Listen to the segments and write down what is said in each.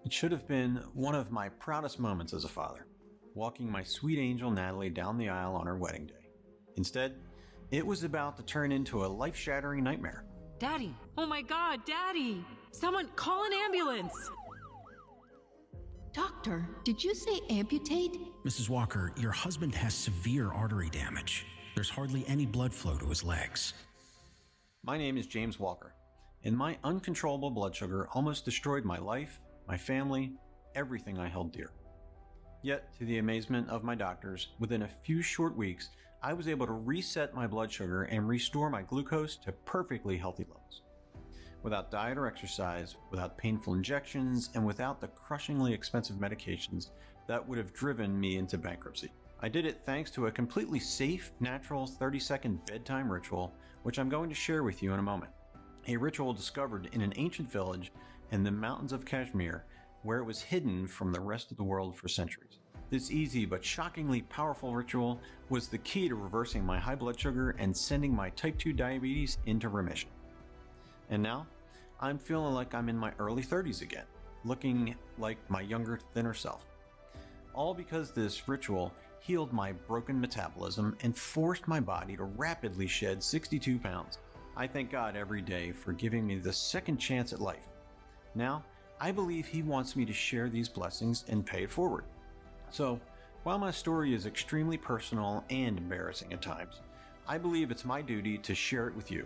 It should have been one of my proudest moments as a father, walking my sweet angel Natalie down the aisle on her wedding day. Instead, it was about to turn into a life-shattering nightmare. Daddy! Oh my God, Daddy! Someone call an ambulance! Doctor, did you say amputate? Mrs. Walker, your husband has severe artery damage. There's hardly any blood flow to his legs. My name is James Walker, and my uncontrollable blood sugar almost destroyed my life, my family, everything I held dear. Yet, to the amazement of my doctors, within a few short weeks, I was able to reset my blood sugar and restore my glucose to perfectly healthy levels. Without diet or exercise, without painful injections, and without the crushingly expensive medications that would have driven me into bankruptcy. I did it thanks to a completely safe, natural 30-second bedtime ritual, which I'm going to share with you in a moment. A ritual discovered in an ancient village in the mountains of Kashmir, where it was hidden from the rest of the world for centuries. This easy but shockingly powerful ritual was the key to reversing my high blood sugar and sending my type 2 diabetes into remission. And now, I'm feeling like I'm in my early 30s again, looking like my younger, thinner self. All because this ritual healed my broken metabolism and forced my body to rapidly shed 62 pounds. I thank God every day for giving me the second chance at life. Now, I believe He wants me to share these blessings and pay it forward. So, while my story is extremely personal and embarrassing at times, I believe it's my duty to share it with you.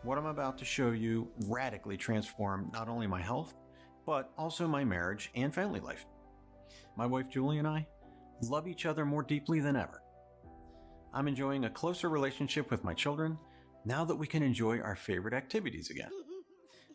What I'm about to show you radically transformed not only my health, but also my marriage and family life. My wife Julie and I love each other more deeply than ever. I'm enjoying a closer relationship with my children now that we can enjoy our favorite activities again.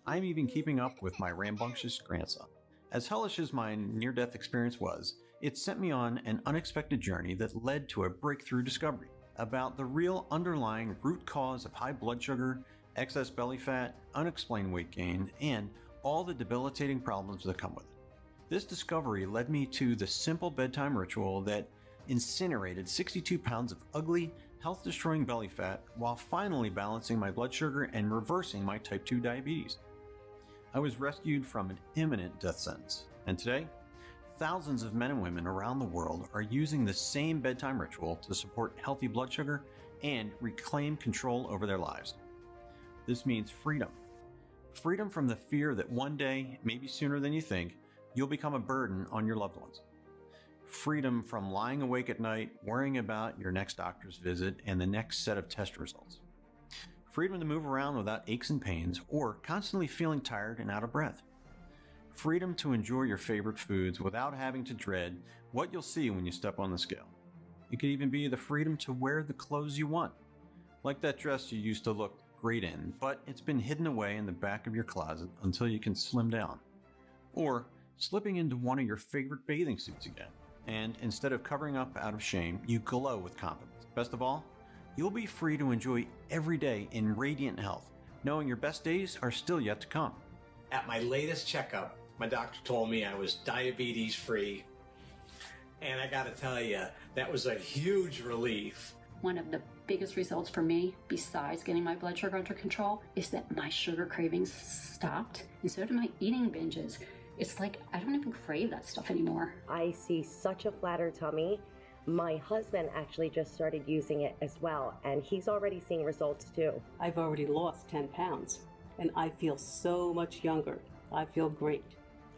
I'm even keeping up with my rambunctious grandson. As hellish as my near-death experience was, it sent me on an unexpected journey that led to a breakthrough discovery about the real underlying root cause of high blood sugar, excess belly fat, unexplained weight gain, and all the debilitating problems that come with it. This discovery led me to the simple bedtime ritual that incinerated 62 pounds of ugly, health-destroying belly fat while finally balancing my blood sugar and reversing my type 2 diabetes. I was rescued from an imminent death sentence, and today, thousands of men and women around the world are using the same bedtime ritual to support healthy blood sugar and reclaim control over their lives. This means freedom. Freedom from the fear that one day, maybe sooner than you think, you'll become a burden on your loved ones. Freedom from lying awake at night, worrying about your next doctor's visit and the next set of test results. Freedom to move around without aches and pains or constantly feeling tired and out of breath. Freedom to enjoy your favorite foods without having to dread what you'll see when you step on the scale. It could even be the freedom to wear the clothes you want, like that dress you used to look great in, but it's been hidden away in the back of your closet until you can slim down. Or slipping into one of your favorite bathing suits again, and instead of covering up out of shame, you glow with confidence. Best of all, you'll be free to enjoy every day in radiant health, knowing your best days are still yet to come. At my latest checkup, my doctor told me I was diabetes free. And I gotta tell you, that was a huge relief. One of the biggest results for me, besides getting my blood sugar under control, is that my sugar cravings stopped, and so did my eating binges. It's like I don't even crave that stuff anymore. I see such a flatter tummy. My husband actually just started using it as well, and he's already seeing results too. I've already lost 10 pounds, and I feel so much younger. I feel great.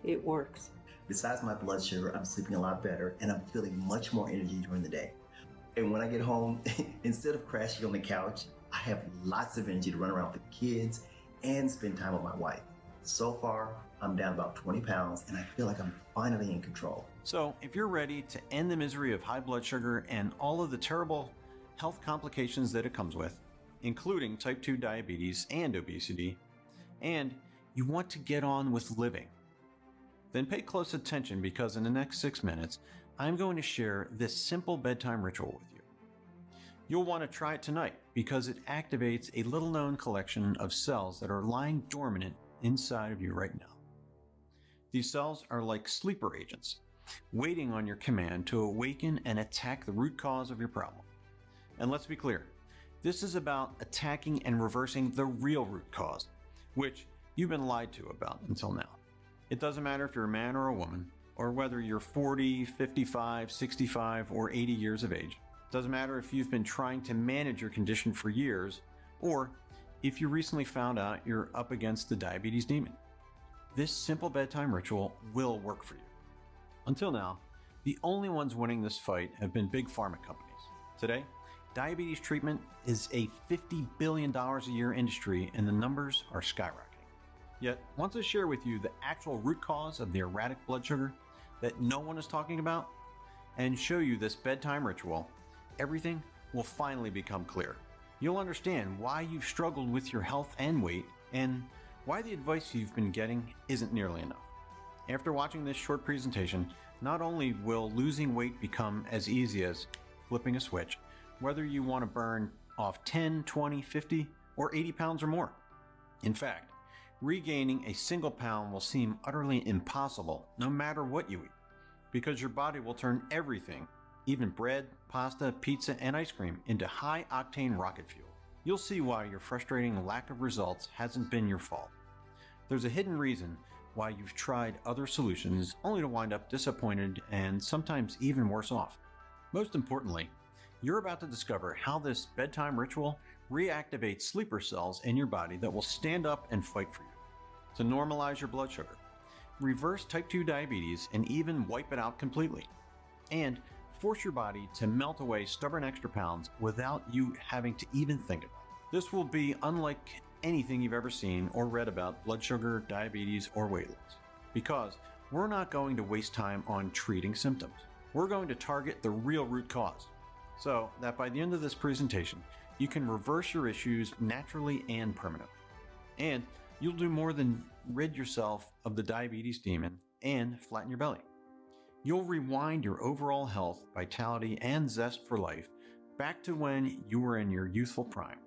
It works. Besides my blood sugar, I'm sleeping a lot better, and I'm feeling much more energy during the day. And when I get home, instead of crashing on the couch, I have lots of energy to run around with the kids and spend time with my wife. So far, I'm down about 20 pounds, and I feel like I'm finally in control. So, if you're ready to end the misery of high blood sugar and all of the terrible health complications that it comes with, including type 2 diabetes and obesity, and you want to get on with living, then pay close attention because in the next 6 minutes, I'm going to share this simple bedtime ritual with you. You'll want to try it tonight because it activates a little-known collection of cells that are lying dormant inside of you right now. These cells are like sleeper agents, waiting on your command to awaken and attack the root cause of your problem. And let's be clear, this is about attacking and reversing the real root cause, which you've been lied to about until now. It doesn't matter if you're a man or a woman, or whether you're 40, 55, 65, or 80 years of age. It doesn't matter if you've been trying to manage your condition for years, or if you recently found out you're up against the diabetes demon. This simple bedtime ritual will work for you. Until now, the only ones winning this fight have been big pharma companies. Today, diabetes treatment is a $50 billion a year industry, and the numbers are skyrocketing. Yet, once I share with you the actual root cause of the erratic blood sugar that no one is talking about, and show you this bedtime ritual, everything will finally become clear. You'll understand why you've struggled with your health and weight, and why the advice you've been getting isn't nearly enough. After watching this short presentation, not only will losing weight become as easy as flipping a switch, whether you want to burn off 10, 20, 50, or 80 pounds or more. In fact, regaining a single pound will seem utterly impossible no matter what you eat, because your body will turn everything, even bread, pasta, pizza, and ice cream, into high-octane rocket fuel. You'll see why your frustrating lack of results hasn't been your fault. There's a hidden reason why you've tried other solutions only to wind up disappointed and sometimes even worse off. Most importantly, you're about to discover how this bedtime ritual reactivates sleeper cells in your body that will stand up and fight for you, to normalize your blood sugar, reverse type 2 diabetes, and even wipe it out completely, and force your body to melt away stubborn extra pounds without you having to even think about it. This will be unlike anything you've ever seen or read about blood sugar, diabetes, or weight loss, because we're not going to waste time on treating symptoms. We're going to target the real root cause, so that by the end of this presentation, you can reverse your issues naturally and permanently. And you'll do more than rid yourself of the diabetes demon and flatten your belly. You'll rewind your overall health, vitality, and zest for life back to when you were in your youthful prime.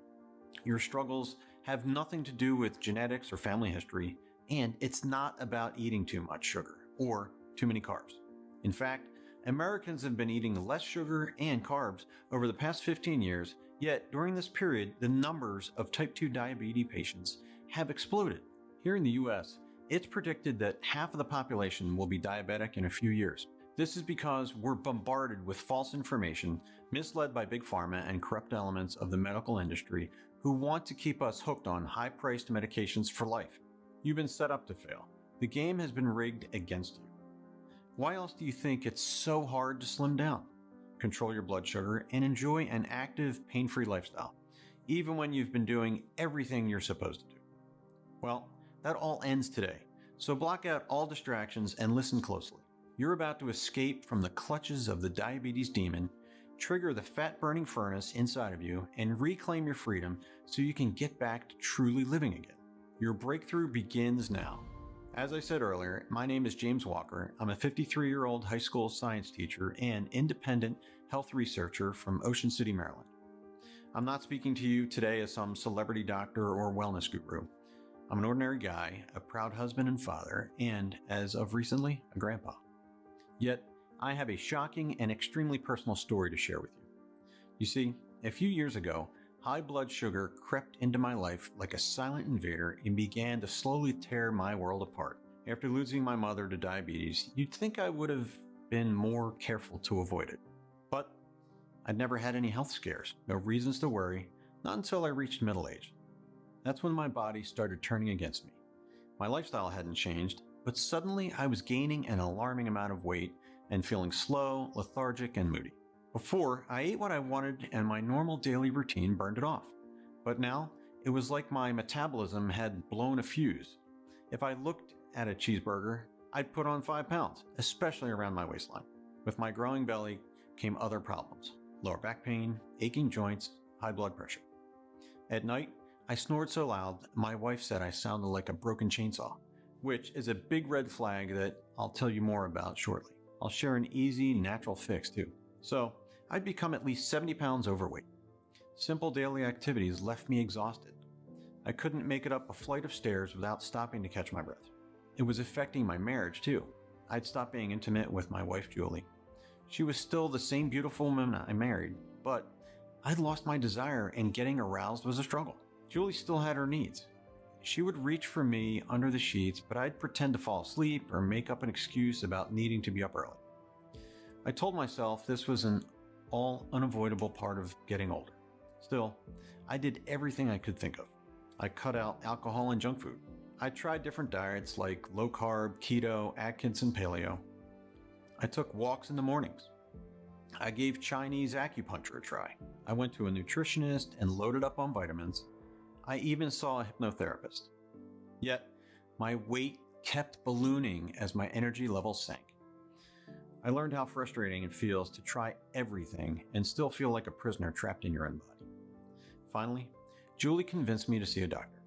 Your struggles have nothing to do with genetics or family history, and it's not about eating too much sugar or too many carbs. In fact, Americans have been eating less sugar and carbs over the past 15 years, yet during this period, the numbers of type 2 diabetes patients have exploded. Here in the US, it's predicted that half of the population will be diabetic in a few years. This is because we're bombarded with false information, misled by big pharma and corrupt elements of the medical industry who want to keep us hooked on high-priced medications for life. You've been set up to fail. The game has been rigged against you. Why else do you think it's so hard to slim down, control your blood sugar, and enjoy an active, pain-free lifestyle, even when you've been doing everything you're supposed to do? Well, that all ends today, so block out all distractions and listen closely. You're about to escape from the clutches of the diabetes demon, trigger the fat-burning furnace inside of you, and reclaim your freedom so you can get back to truly living again. Your breakthrough begins now. As I said earlier, my name is James Walker. I'm a 53-year-old high school science teacher and independent health researcher from Ocean City, Maryland. I'm not speaking to you today as some celebrity doctor or wellness guru. I'm an ordinary guy, a proud husband and father, and, as of recently, a grandpa. Yet, I have a shocking and extremely personal story to share with you. You see, a few years ago, high blood sugar crept into my life like a silent invader and began to slowly tear my world apart. After losing my mother to diabetes, you'd think I would have been more careful to avoid it. But I'd never had any health scares, no reasons to worry, not until I reached middle age. That's when my body started turning against me. My lifestyle hadn't changed, but suddenly I was gaining an alarming amount of weight and feeling slow, lethargic, and moody. Before, I ate what I wanted and my normal daily routine burned it off. But now, it was like my metabolism had blown a fuse. If I looked at a cheeseburger, I'd put on 5 pounds, especially around my waistline. With my growing belly came other problems: lower back pain, aching joints, high blood pressure. At night, I snored so loud, my wife said I sounded like a broken chainsaw, which is a big red flag that I'll tell you more about shortly. I'll share an easy, natural fix too. So, I'd become at least 70 pounds overweight. Simple daily activities left me exhausted. I couldn't make it up a flight of stairs without stopping to catch my breath. It was affecting my marriage too. I'd stopped being intimate with my wife, Julie. She was still the same beautiful woman I married, but I'd lost my desire and getting aroused was a struggle. Julie still had her needs. She would reach for me under the sheets, but I'd pretend to fall asleep or make up an excuse about needing to be up early. I told myself this was an all unavoidable part of getting older. Still, I did everything I could think of. I cut out alcohol and junk food. I tried different diets like low carb, keto, Atkins, and paleo. I took walks in the mornings. I gave Chinese acupuncture a try. I went to a nutritionist and loaded up on vitamins. I even saw a hypnotherapist. Yet, my weight kept ballooning as my energy levels sank. I learned how frustrating it feels to try everything and still feel like a prisoner trapped in your own body. Finally, Julie convinced me to see a doctor.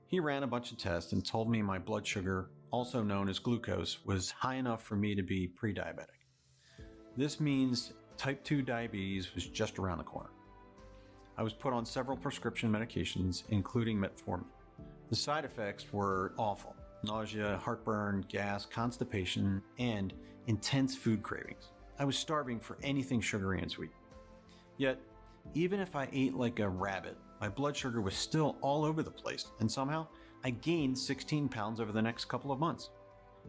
He ran a bunch of tests and told me my blood sugar, also known as glucose, was high enough for me to be pre-diabetic. This means type 2 diabetes was just around the corner. I was put on several prescription medications, including metformin. The side effects were awful: nausea, heartburn, gas, constipation, and intense food cravings. I was starving for anything sugary and sweet. Yet, even if I ate like a rabbit, my blood sugar was still all over the place, and somehow I gained 16 pounds over the next couple of months.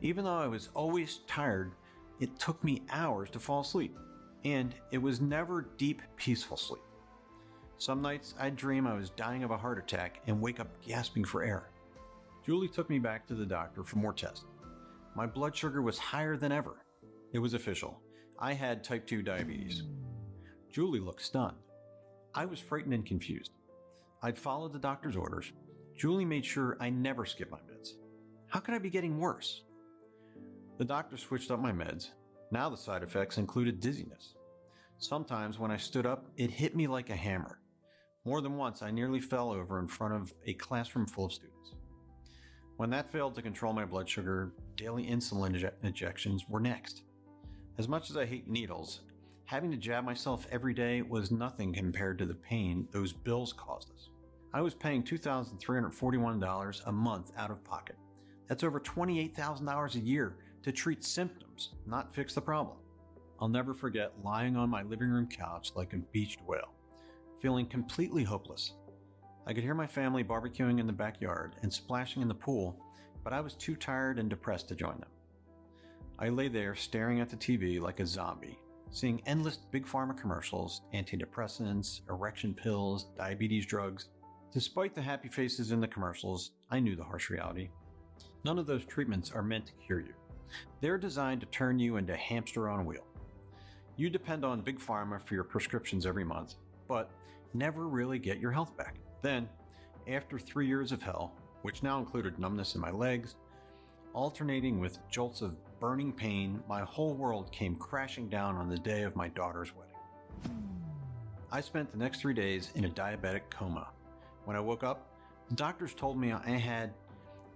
Even though I was always tired, it took me hours to fall asleep, and it was never deep, peaceful sleep. Some nights I'd dream I was dying of a heart attack and wake up gasping for air. Julie took me back to the doctor for more tests. My blood sugar was higher than ever. It was official. I had type 2 diabetes. Julie looked stunned. I was frightened and confused. I'd followed the doctor's orders. Julie made sure I never skipped my meds. How could I be getting worse? The doctor switched up my meds. Now the side effects included dizziness. Sometimes when I stood up, it hit me like a hammer. More than once, I nearly fell over in front of a classroom full of students. When that failed to control my blood sugar, daily insulin injections were next. As much as I hate needles, having to jab myself every day was nothing compared to the pain those bills caused us. I was paying $2,341 a month out of pocket. That's over $28,000 a year to treat symptoms, not fix the problem. I'll never forget lying on my living room couch like a beached whale, feeling completely hopeless. I could hear my family barbecuing in the backyard and splashing in the pool, but I was too tired and depressed to join them. I lay there staring at the TV like a zombie, seeing endless big pharma commercials, antidepressants, erection pills, diabetes drugs. Despite the happy faces in the commercials, I knew the harsh reality. None of those treatments are meant to cure you. They're designed to turn you into a hamster on a wheel. You depend on big pharma for your prescriptions every month, but never really get your health back. Then, after 3 years of hell, which now included numbness in my legs, alternating with jolts of burning pain, my whole world came crashing down on the day of my daughter's wedding. I spent the next 3 days in a diabetic coma. When I woke up, the doctors told me I had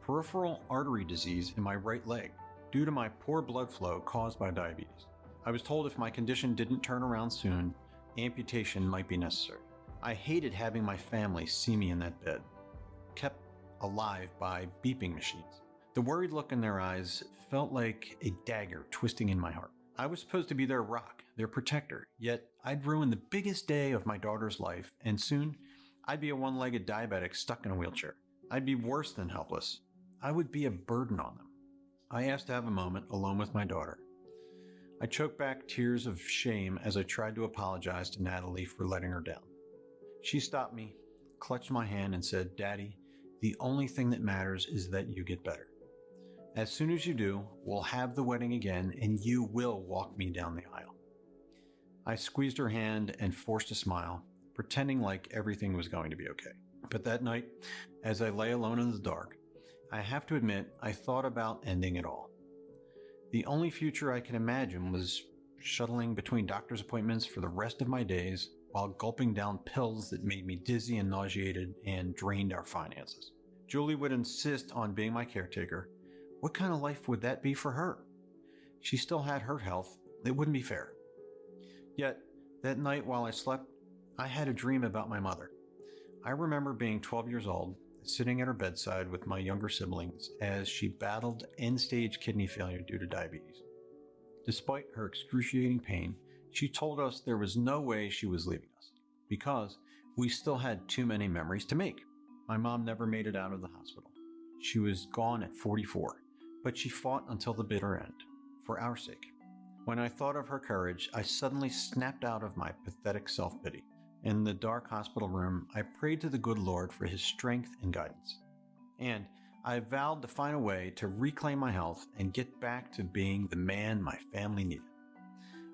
peripheral artery disease in my right leg due to my poor blood flow caused by diabetes. I was told if my condition didn't turn around soon, amputation might be necessary. I hated having my family see me in that bed, kept alive by beeping machines. The worried look in their eyes felt like a dagger twisting in my heart. I was supposed to be their rock, their protector, yet I'd ruined the biggest day of my daughter's life, and soon I'd be a one-legged diabetic stuck in a wheelchair. I'd be worse than helpless. I would be a burden on them. I asked to have a moment alone with my daughter. I choked back tears of shame as I tried to apologize to Natalie for letting her down. She stopped me, clutched my hand, and said, "Daddy, the only thing that matters is that you get better. As soon as you do, we'll have the wedding again, and you will walk me down the aisle." I squeezed her hand and forced a smile, pretending like everything was going to be okay. But that night, as I lay alone in the dark, I have to admit I thought about ending it all. The only future I could imagine was shuttling between doctor's appointments for the rest of my days while gulping down pills that made me dizzy and nauseated and drained our finances. Julie would insist on being my caretaker. What kind of life would that be for her? She still had her health. It wouldn't be fair. Yet, that night while I slept, I had a dream about my mother. I remember being 12 years old, sitting at her bedside with my younger siblings as she battled end-stage kidney failure due to diabetes. Despite her excruciating pain, she told us there was no way she was leaving us because we still had too many memories to make. My mom never made it out of the hospital. She was gone at 44, but she fought until the bitter end, for our sake. When I thought of her courage, I suddenly snapped out of my pathetic self-pity. In the dark hospital room, I prayed to the good Lord for his strength and guidance. And I vowed to find a way to reclaim my health and get back to being the man my family needed.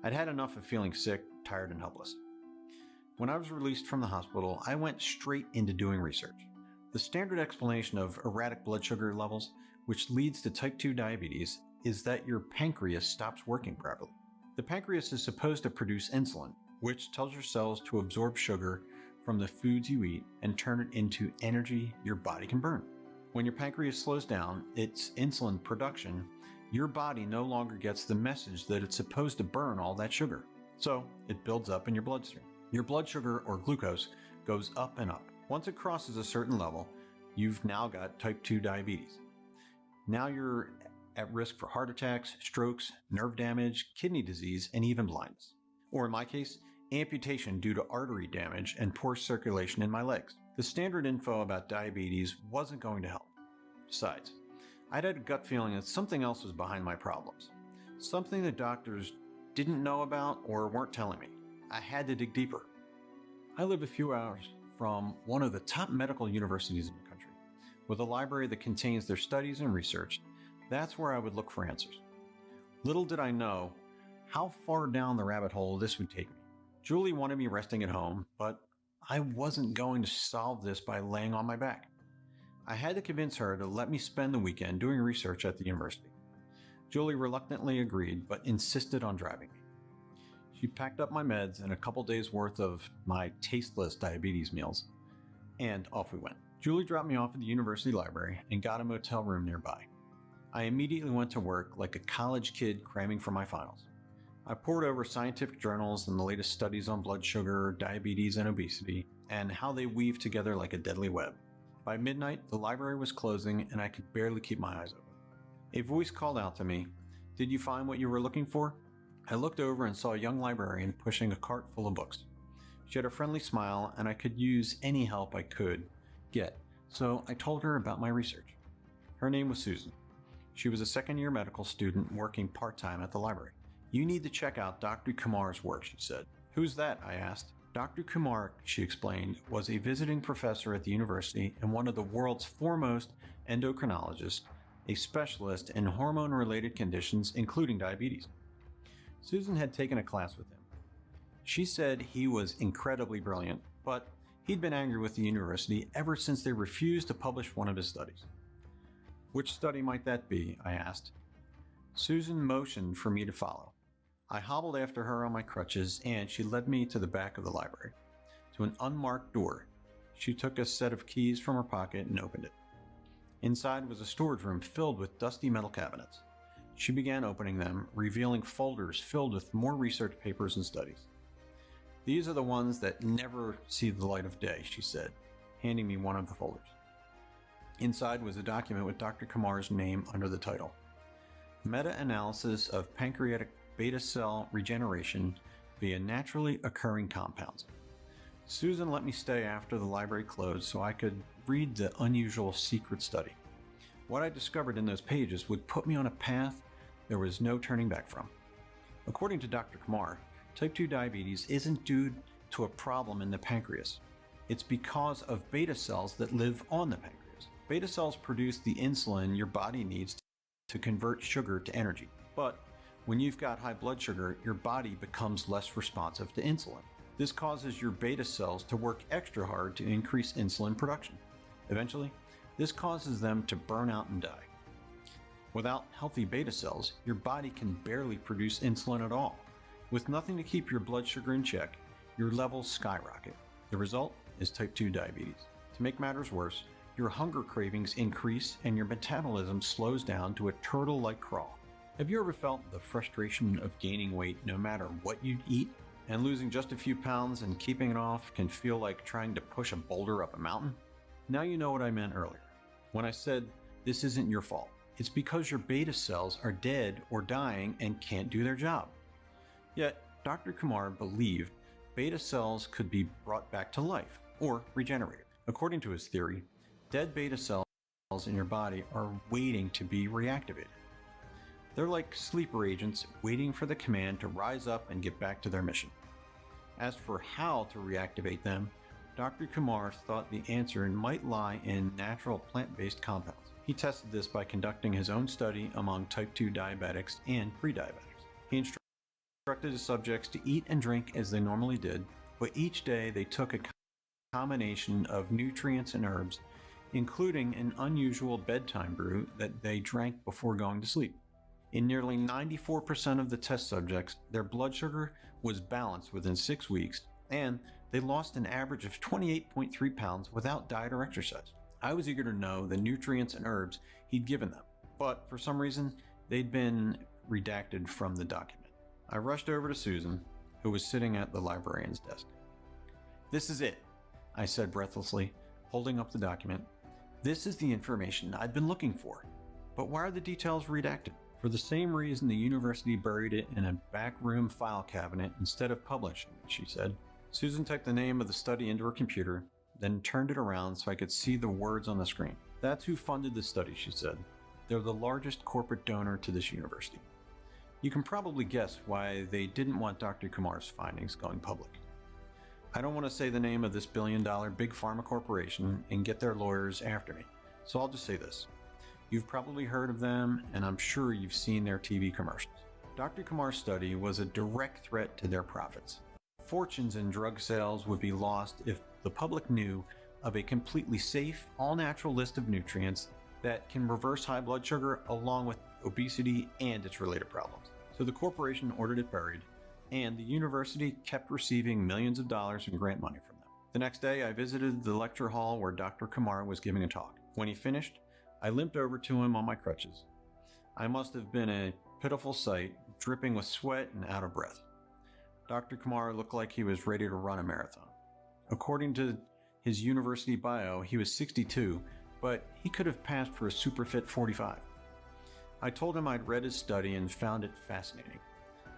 I'd had enough of feeling sick, tired, and helpless. When I was released from the hospital, I went straight into doing research. The standard explanation of erratic blood sugar levels, which leads to type 2 diabetes, is that your pancreas stops working properly. The pancreas is supposed to produce insulin, which tells your cells to absorb sugar from the foods you eat and turn it into energy your body can burn. When your pancreas slows down its insulin production, your body no longer gets the message that it's supposed to burn all that sugar. So it builds up in your bloodstream. Your blood sugar, or glucose, goes up and up. Once it crosses a certain level, you've now got type 2 diabetes. Now you're at risk for heart attacks, strokes, nerve damage, kidney disease, and even blindness. Or in my case, amputation due to artery damage and poor circulation in my legs. The standard info about diabetes wasn't going to help. Besides, I'd had a gut feeling that something else was behind my problems. Something the doctors didn't know about or weren't telling me. I had to dig deeper. I live a few hours from one of the top medical universities in the country, with a library that contains their studies and research. That's where I would look for answers. Little did I know how far down the rabbit hole this would take me. Julie wanted me resting at home, but I wasn't going to solve this by laying on my back. I had to convince her to let me spend the weekend doing research at the university. Julie reluctantly agreed, but insisted on driving me. She packed up my meds and a couple days worth of my tasteless diabetes meals, and off we went. Julie dropped me off at the university library and got a motel room nearby. I immediately went to work like a college kid cramming for my finals. I pored over scientific journals and the latest studies on blood sugar, diabetes, and obesity, and how they weave together like a deadly web. By midnight, the library was closing and I could barely keep my eyes open. A voice called out to me, "Did you find what you were looking for?" I looked over and saw a young librarian pushing a cart full of books. She had a friendly smile and I could use any help I could get, so I told her about my research. Her name was Susan. She was a second-year medical student working part-time at the library. "You need to check out Dr. Kumar's work," she said. "Who's that?" I asked. Dr. Kumar, she explained, was a visiting professor at the university and one of the world's foremost endocrinologists, a specialist in hormone-related conditions, including diabetes. Susan had taken a class with him. She said he was incredibly brilliant, but he'd been angry with the university ever since they refused to publish one of his studies. "Which study might that be?" I asked. Susan motioned for me to follow. I hobbled after her on my crutches, and she led me to the back of the library, to an unmarked door. She took a set of keys from her pocket and opened it. Inside was a storage room filled with dusty metal cabinets. She began opening them, revealing folders filled with more research papers and studies. "These are the ones that never see the light of day," she said, handing me one of the folders. Inside was a document with Dr. Kumar's name under the title, "Meta-analysis of pancreatic beta cell regeneration via naturally occurring compounds." Susan let me stay after the library closed so I could read the unusual secret study. What I discovered in those pages would put me on a path there was no turning back from. According to Dr. Kumar, type 2 diabetes isn't due to a problem in the pancreas. It's because of beta cells that live on the pancreas. Beta cells produce the insulin your body needs to convert sugar to energy. But when you've got high blood sugar, your body becomes less responsive to insulin. This causes your beta cells to work extra hard to increase insulin production. Eventually, this causes them to burn out and die. Without healthy beta cells, your body can barely produce insulin at all. With nothing to keep your blood sugar in check, your levels skyrocket. The result is type 2 diabetes. To make matters worse, your hunger cravings increase and your metabolism slows down to a turtle-like crawl. Have you ever felt the frustration of gaining weight no matter what you eat? And losing just a few pounds and keeping it off can feel like trying to push a boulder up a mountain? Now you know what I meant earlier when I said this isn't your fault. It's because your beta cells are dead or dying and can't do their job. Yet, Dr. Kumar believed beta cells could be brought back to life or regenerated. According to his theory, Dead beta cells in your body are waiting to be reactivated. They're like sleeper agents waiting for the command to rise up and get back to their mission. As for how to reactivate them, Dr. Kumar thought the answer might lie in natural plant-based compounds. He tested this by conducting his own study among type 2 diabetics and pre-diabetics. He instructed his subjects to eat and drink as they normally did, but each day they took a combination of nutrients and herbs, including an unusual bedtime brew that they drank before going to sleep. In nearly 94% of the test subjects, their blood sugar was balanced within 6 weeks, and they lost an average of 28.3 pounds without diet or exercise. I was eager to know the nutrients and herbs he'd given them, but for some reason, they'd been redacted from the document. I rushed over to Susan, who was sitting at the librarian's desk. "This is it," I said breathlessly, holding up the document. "This is the information I've been looking for. But why are the details redacted?" "For the same reason the university buried it in a backroom file cabinet instead of publishing it," she said. Susan typed the name of the study into her computer, then turned it around so I could see the words on the screen. "That's who funded the study," she said. "They're the largest corporate donor to this university. You can probably guess why they didn't want Dr. Kumar's findings going public. I don't want to say the name of this billion-dollar big pharma corporation and get their lawyers after me, so I'll just say this. You've probably heard of them, and I'm sure you've seen their TV commercials. Dr. Kumar's study was a direct threat to their profits. Fortunes in drug sales would be lost if the public knew of a completely safe, all-natural list of nutrients that can reverse high blood sugar along with obesity and its related problems. So the corporation ordered it buried, and the university kept receiving millions of dollars in grant money from them. The next day, I visited the lecture hall where Dr. Kumar was giving a talk. When he finished, I limped over to him on my crutches. I must have been a pitiful sight, dripping with sweat and out of breath. Dr. Kumar looked like he was ready to run a marathon. According to his university bio, he was 62, but he could have passed for a super fit 45. I told him I'd read his study and found it fascinating.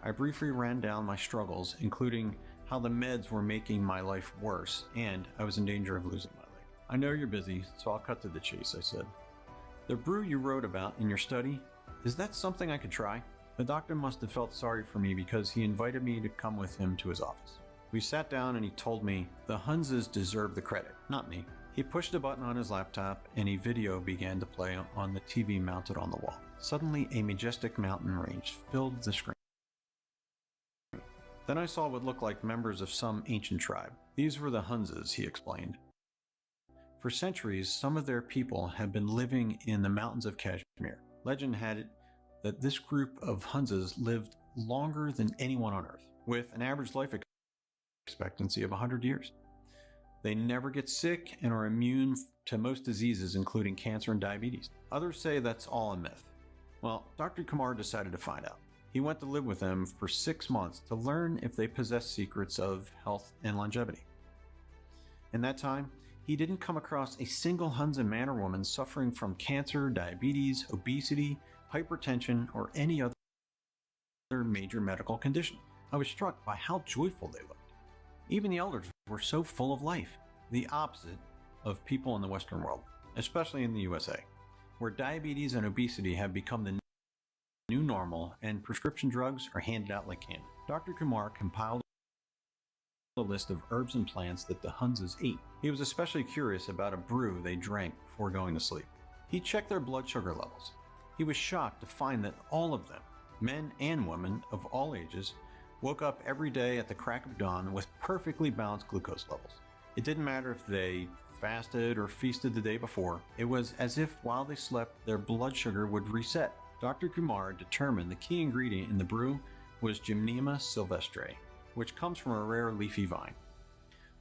I briefly ran down my struggles, including how the meds were making my life worse, and I was in danger of losing my leg. "I know you're busy, so I'll cut to the chase," I said. "The brew you wrote about in your study, is that something I could try?" The doctor must have felt sorry for me because he invited me to come with him to his office. We sat down and he told me the Hunzes deserve the credit, not me. He pushed a button on his laptop and a video began to play on the TV mounted on the wall. Suddenly, a majestic mountain range filled the screen. Then I saw what looked like members of some ancient tribe. These were the Hunzes, he explained. For centuries, some of their people have been living in the mountains of Kashmir. Legend had it that this group of Hunzes lived longer than anyone on Earth, with an average life expectancy of 100 years. They never get sick and are immune to most diseases, including cancer and diabetes. Others say that's all a myth. Well, Dr. Kumar decided to find out. He went to live with them for 6 months to learn if they possess secrets of health and longevity. In that time, he didn't come across a single Hunza man or woman suffering from cancer, diabetes, obesity, hypertension, or any other major medical condition. I was struck by how joyful they looked. Even the elders were so full of life, the opposite of people in the Western world, especially in the USA, where diabetes and obesity have become the new normal and prescription drugs are handed out like candy. Dr. Kumar compiled a list of herbs and plants that the Hunzes ate. He was especially curious about a brew they drank before going to sleep. He checked their blood sugar levels. He was shocked to find that all of them, men and women of all ages, woke up every day at the crack of dawn with perfectly balanced glucose levels. It didn't matter if they fasted or feasted the day before. It was as if while they slept, their blood sugar would reset. Dr. Kumar determined the key ingredient in the brew was Gymnema sylvestre, which comes from a rare leafy vine.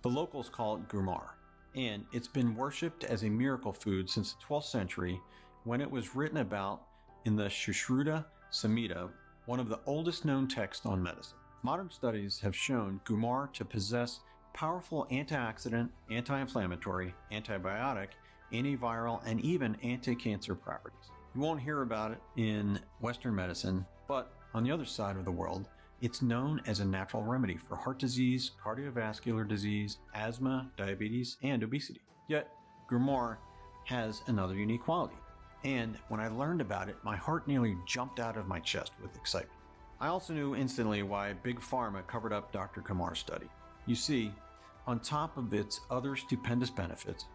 The locals call it gumar, and it's been worshipped as a miracle food since the 12th century when it was written about in the Sushruta Samhita, one of the oldest known texts on medicine. Modern studies have shown gumar to possess powerful antioxidant, anti-inflammatory, antibiotic, antiviral, and even anti-cancer properties. You won't hear about it in Western medicine, but on the other side of the world, it's known as a natural remedy for heart disease, cardiovascular disease, asthma, diabetes, and obesity. Yet, gumar has another unique quality. And when I learned about it, my heart nearly jumped out of my chest with excitement. I also knew instantly why Big Pharma covered up Dr. Kumar's study. You see, on top of its other stupendous benefits,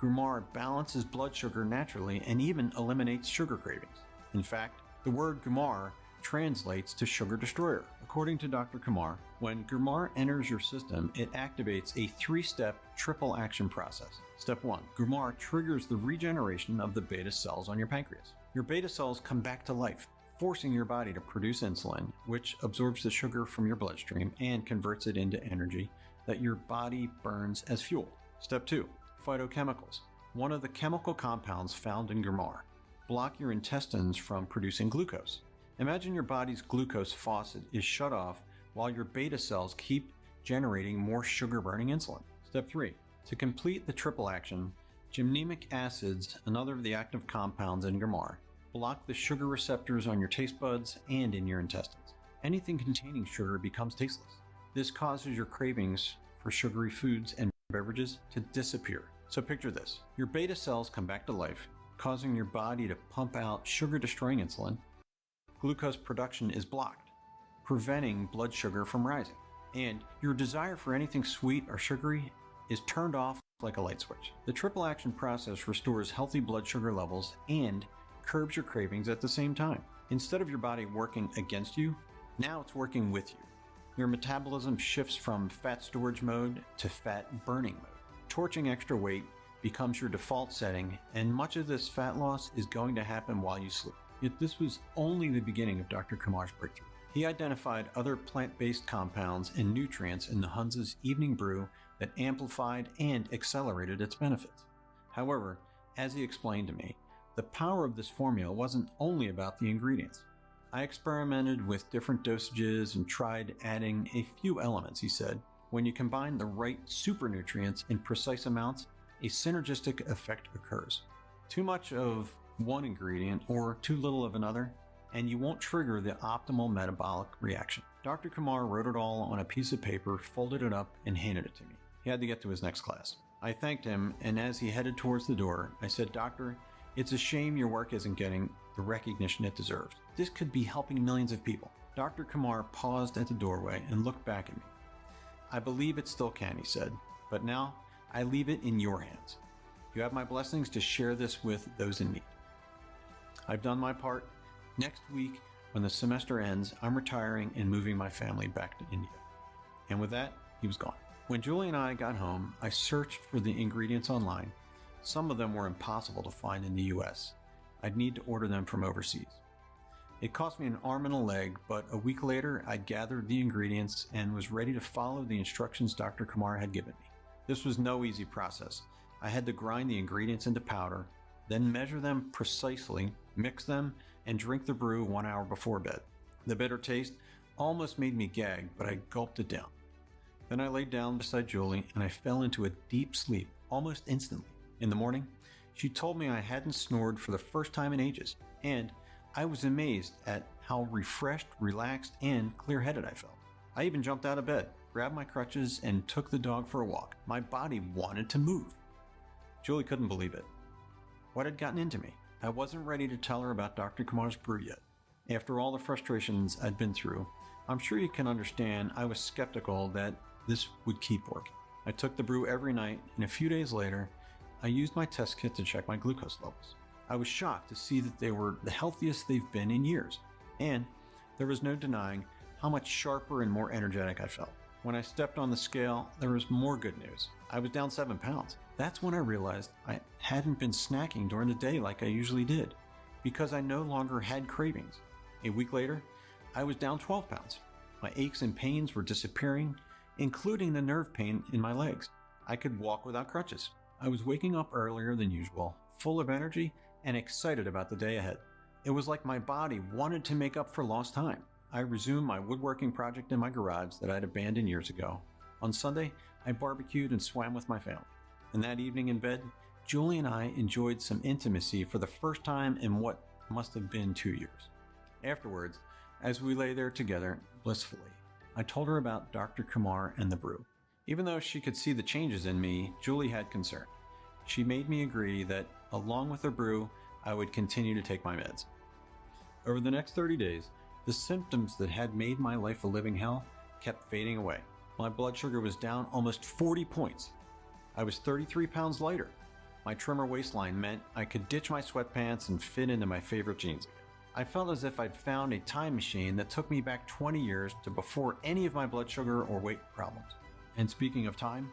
Grumar balances blood sugar naturally and even eliminates sugar cravings. In fact, the word Grumar translates to sugar destroyer. According to Dr. Kumar, when Grumar enters your system, it activates a 3-step triple action process. Step 1. Grumar triggers the regeneration of the beta cells on your pancreas. Your beta cells come back to life, forcing your body to produce insulin, which absorbs the sugar from your bloodstream and converts it into energy that your body burns as fuel. Step 2. Phytochemicals. One of the chemical compounds found in Grumar block your intestines from producing glucose. Imagine your body's glucose faucet is shut off while your beta cells keep generating more sugar-burning insulin. Step 3. To complete the triple action, gymnemic acids, another of the active compounds in Grumar, block the sugar receptors on your taste buds and in your intestines. Anything containing sugar becomes tasteless. This causes your cravings for sugary foods and beverages to disappear. So picture this. Your beta cells come back to life, causing your body to pump out sugar-destroying insulin. Glucose production is blocked, preventing blood sugar from rising. And your desire for anything sweet or sugary is turned off like a light switch. The triple action process restores healthy blood sugar levels and curbs your cravings at the same time. Instead of your body working against you, now it's working with you. Your metabolism shifts from fat storage mode to fat burning mode. Torching extra weight becomes your default setting, and much of this fat loss is going to happen while you sleep. Yet this was only the beginning of Dr. Kumar's breakthrough. He identified other plant-based compounds and nutrients in the Hunza's evening brew that amplified and accelerated its benefits. However, as he explained to me, the power of this formula wasn't only about the ingredients. I experimented with different dosages and tried adding a few elements, he said. When you combine the right super nutrients in precise amounts, a synergistic effect occurs. Too much of one ingredient or too little of another, and you won't trigger the optimal metabolic reaction. Dr. Kumar wrote it all on a piece of paper, folded it up, and handed it to me. He had to get to his next class. I thanked him, and as he headed towards the door, I said, "Doctor, it's a shame your work isn't getting the recognition it deserves. This could be helping millions of people." Dr. Kumar paused at the doorway and looked back at me. "I believe it still can," he said, "but now I leave it in your hands. You have my blessings to share this with those in need." I've done my part. Next week, when the semester ends, I'm retiring and moving my family back to India. And with that, he was gone. When Julie and I got home, I searched for the ingredients online. Some of them were impossible to find in the US. I'd need to order them from overseas. It cost me an arm and a leg, but a week later, I'd gathered the ingredients and was ready to follow the instructions Dr. Kumar had given me. This was no easy process. I had to grind the ingredients into powder, then measure them precisely, mix them, and drink the brew 1 hour before bed. The bitter taste almost made me gag, but I gulped it down. Then I laid down beside Julie and I fell into a deep sleep almost instantly. In the morning, she told me I hadn't snored for the first time in ages, and I was amazed at how refreshed, relaxed, and clear-headed I felt. I even jumped out of bed, grabbed my crutches, and took the dog for a walk. My body wanted to move. Julie couldn't believe it. What had gotten into me? I wasn't ready to tell her about Dr. Kumar's brew yet. After all the frustrations I'd been through, I'm sure you can understand I was skeptical that this would keep working. I took the brew every night, and a few days later, I used my test kit to check my glucose levels. I was shocked to see that they were the healthiest they've been in years, and there was no denying how much sharper and more energetic I felt. When I stepped on the scale, there was more good news. I was down 7 pounds. That's when I realized I hadn't been snacking during the day like I usually did, because I no longer had cravings. A week later, I was down 12 pounds. My aches and pains were disappearing, including the nerve pain in my legs. I could walk without crutches. I was waking up earlier than usual, full of energy and excited about the day ahead. It was like my body wanted to make up for lost time. I resumed my woodworking project in my garage that I'd abandoned years ago. On Sunday, I barbecued and swam with my family. And that evening in bed, Julie and I enjoyed some intimacy for the first time in what must have been 2 years. Afterwards, as we lay there together, blissfully, I told her about Dr. Kumar and the brew. Even though she could see the changes in me, Julie had concern. She made me agree that Along with the brew, I would continue to take my meds. Over the next 30 days, the symptoms that had made my life a living hell kept fading away. My blood sugar was down almost 40 points. I was 33 pounds lighter. My trimmer waistline meant I could ditch my sweatpants and fit into my favorite jeans. I felt as if I'd found a time machine that took me back 20 years to before any of my blood sugar or weight problems. And speaking of time,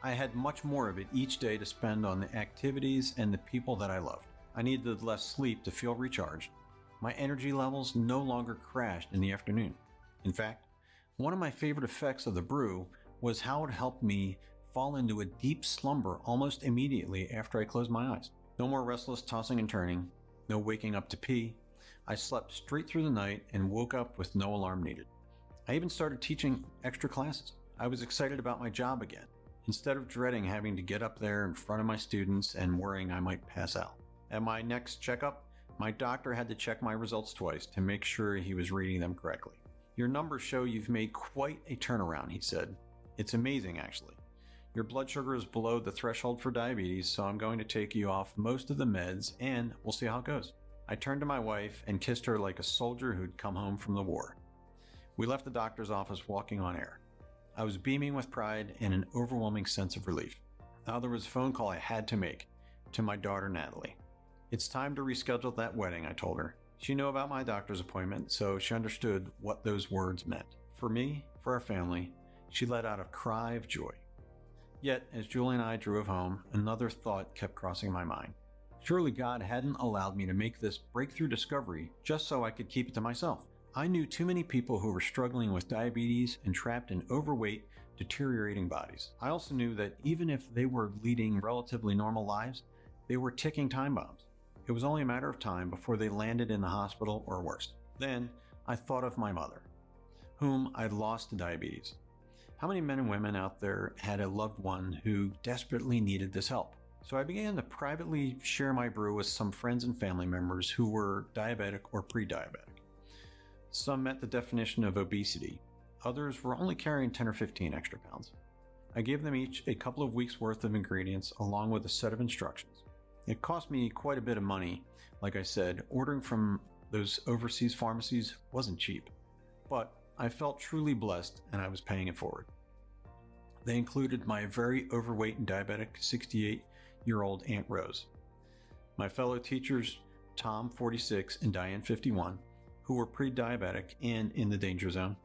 I had much more of it each day to spend on the activities and the people that I loved. I needed less sleep to feel recharged. My energy levels no longer crashed in the afternoon. In fact, one of my favorite effects of the brew was how it helped me fall into a deep slumber almost immediately after I closed my eyes. No more restless tossing and turning, no waking up to pee. I slept straight through the night and woke up with no alarm needed. I even started teaching extra classes. I was excited about my job again, instead of dreading having to get up there in front of my students and worrying I might pass out. At my next checkup, my doctor had to check my results twice to make sure he was reading them correctly. Your numbers show you've made quite a turnaround, he said. It's amazing, actually. Your blood sugar is below the threshold for diabetes, so I'm going to take you off most of the meds and we'll see how it goes. I turned to my wife and kissed her like a soldier who'd come home from the war. We left the doctor's office walking on air. I was beaming with pride and an overwhelming sense of relief. Now there was a phone call I had to make to my daughter, Natalie. It's time to reschedule that wedding, I told her. She knew about my doctor's appointment, so she understood what those words meant. For me, for our family, she let out a cry of joy. Yet, as Julie and I drove home, another thought kept crossing my mind. Surely God hadn't allowed me to make this breakthrough discovery just so I could keep it to myself. I knew too many people who were struggling with diabetes and trapped in overweight, deteriorating bodies. I also knew that even if they were leading relatively normal lives, they were ticking time bombs. It was only a matter of time before they landed in the hospital or worse. Then I thought of my mother, whom I'd lost to diabetes. How many men and women out there had a loved one who desperately needed this help? So I began to privately share my brew with some friends and family members who were diabetic or pre-diabetic. Some met the definition of obesity. Others were only carrying 10 or 15 extra pounds. I gave them each a couple of weeks worth of ingredients along with a set of instructions. It cost me quite a bit of money. Like I said, ordering from those overseas pharmacies wasn't cheap, but I felt truly blessed and I was paying it forward. They included my very overweight and diabetic 68-year-old Aunt Rose, my fellow teachers Tom, 46, and Diane, 51, who were pre-diabetic and in the danger zone,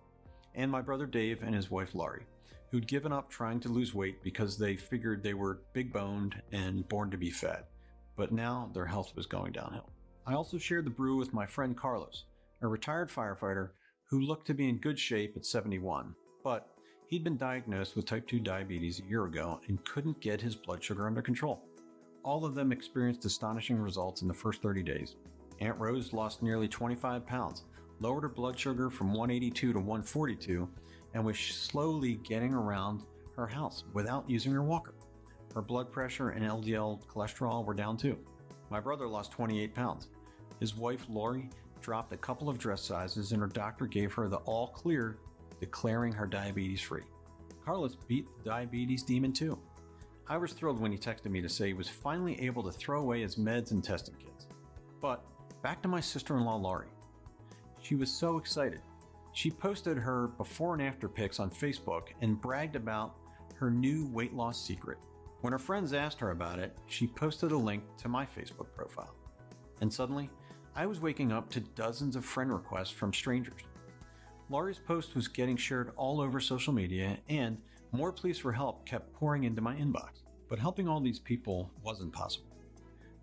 and my brother Dave and his wife Laurie, who'd given up trying to lose weight because they figured they were big-boned and born to be fat, but now their health was going downhill. I also shared the brew with my friend Carlos, a retired firefighter who looked to be in good shape at 71, but he'd been diagnosed with type 2 diabetes a year ago and couldn't get his blood sugar under control. All of them experienced astonishing results in the first 30 days. Aunt Rose lost nearly 25 pounds, lowered her blood sugar from 182 to 142, and was slowly getting around her house without using her walker. Her blood pressure and LDL cholesterol were down too. My brother lost 28 pounds. His wife Laurie dropped a couple of dress sizes and her doctor gave her the all clear, declaring her diabetes free. Carlos beat the diabetes demon too. I was thrilled when he texted me to say he was finally able to throw away his meds and testing kits. But back to my sister-in-law Laurie. She was so excited. She posted her before and after pics on Facebook and bragged about her new weight loss secret. When her friends asked her about it, she posted a link to my Facebook profile. And suddenly, I was waking up to dozens of friend requests from strangers. Laurie's post was getting shared all over social media, and more pleas for help kept pouring into my inbox. But helping all these people wasn't possible.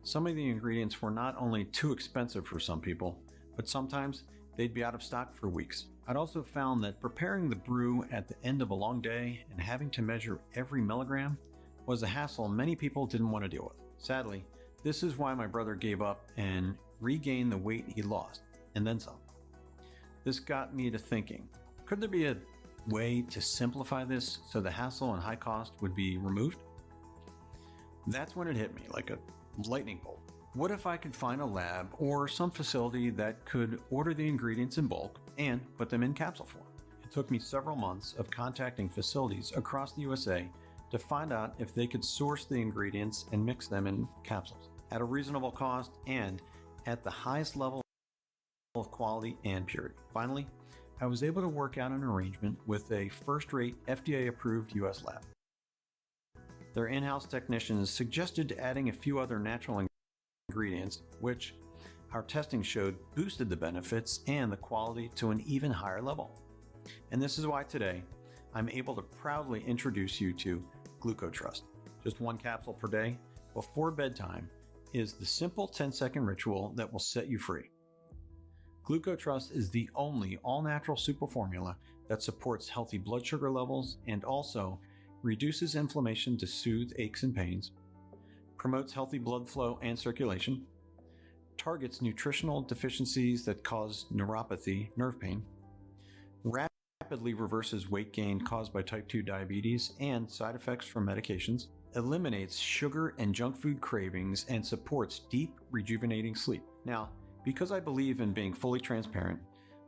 Some of the ingredients were not only too expensive for some people, but sometimes they'd be out of stock for weeks. I'd also found that preparing the brew at the end of a long day and having to measure every milligram was a hassle many people didn't want to deal with. Sadly, this is why my brother gave up and regained the weight he lost, and then some. This got me to thinking, could there be a way to simplify this so the hassle and high cost would be removed? That's when it hit me like a lightning bolt. What if I could find a lab or some facility that could order the ingredients in bulk and put them in capsule form? It took me several months of contacting facilities across the USA to find out if they could source the ingredients and mix them in capsules. at a reasonable cost and at the highest level of quality and purity. Finally, I was able to work out an arrangement with a first-rate FDA-approved US lab. Their in-house technicians suggested adding a few other natural ingredients, which our testing showed boosted the benefits and the quality to an even higher level. And this is why today I'm able to proudly introduce you to GlucoTrust. Just one capsule per day before bedtime is the simple 10-second ritual that will set you free. GlucoTrust is the only all-natural super formula that supports healthy blood sugar levels and also reduces inflammation to soothe aches and pains, promotes healthy blood flow and circulation, targets nutritional deficiencies that cause neuropathy, nerve pain, rapidly reverses weight gain caused by type 2 diabetes and side effects from medications, eliminates sugar and junk food cravings, and supports deep, rejuvenating sleep. Now, because I believe in being fully transparent,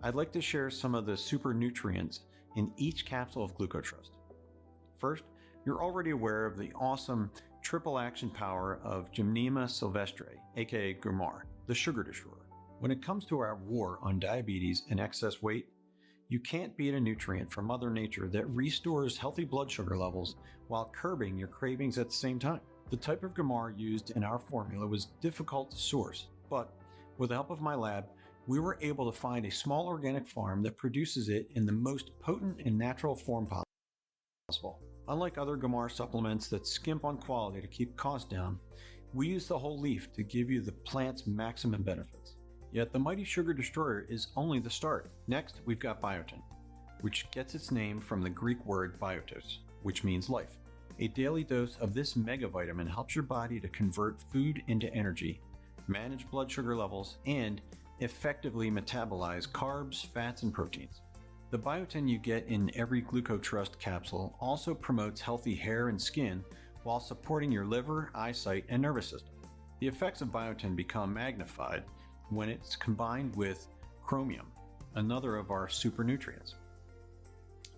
I'd like to share some of the super nutrients in each capsule of GlucoTrust. First, you're already aware of the awesome triple action power of Gymnema sylvestre, aka Gumar, the sugar destroyer. When it comes to our war on diabetes and excess weight, you can't beat a nutrient from Mother Nature that restores healthy blood sugar levels while curbing your cravings at the same time. The type of Gumar used in our formula was difficult to source, but with the help of my lab, we were able to find a small organic farm that produces it in the most potent and natural form possible. Unlike other Gumar supplements that skimp on quality to keep costs down, we use the whole leaf to give you the plant's maximum benefits. Yet the mighty sugar destroyer is only the start. Next, we've got biotin, which gets its name from the Greek word biotos, which means life. A daily dose of this mega vitamin helps your body to convert food into energy, manage blood sugar levels, and effectively metabolize carbs, fats, and proteins. The biotin you get in every GlucoTrust capsule also promotes healthy hair and skin while supporting your liver, eyesight, and nervous system. The effects of biotin become magnified when it's combined with chromium, another of our super nutrients.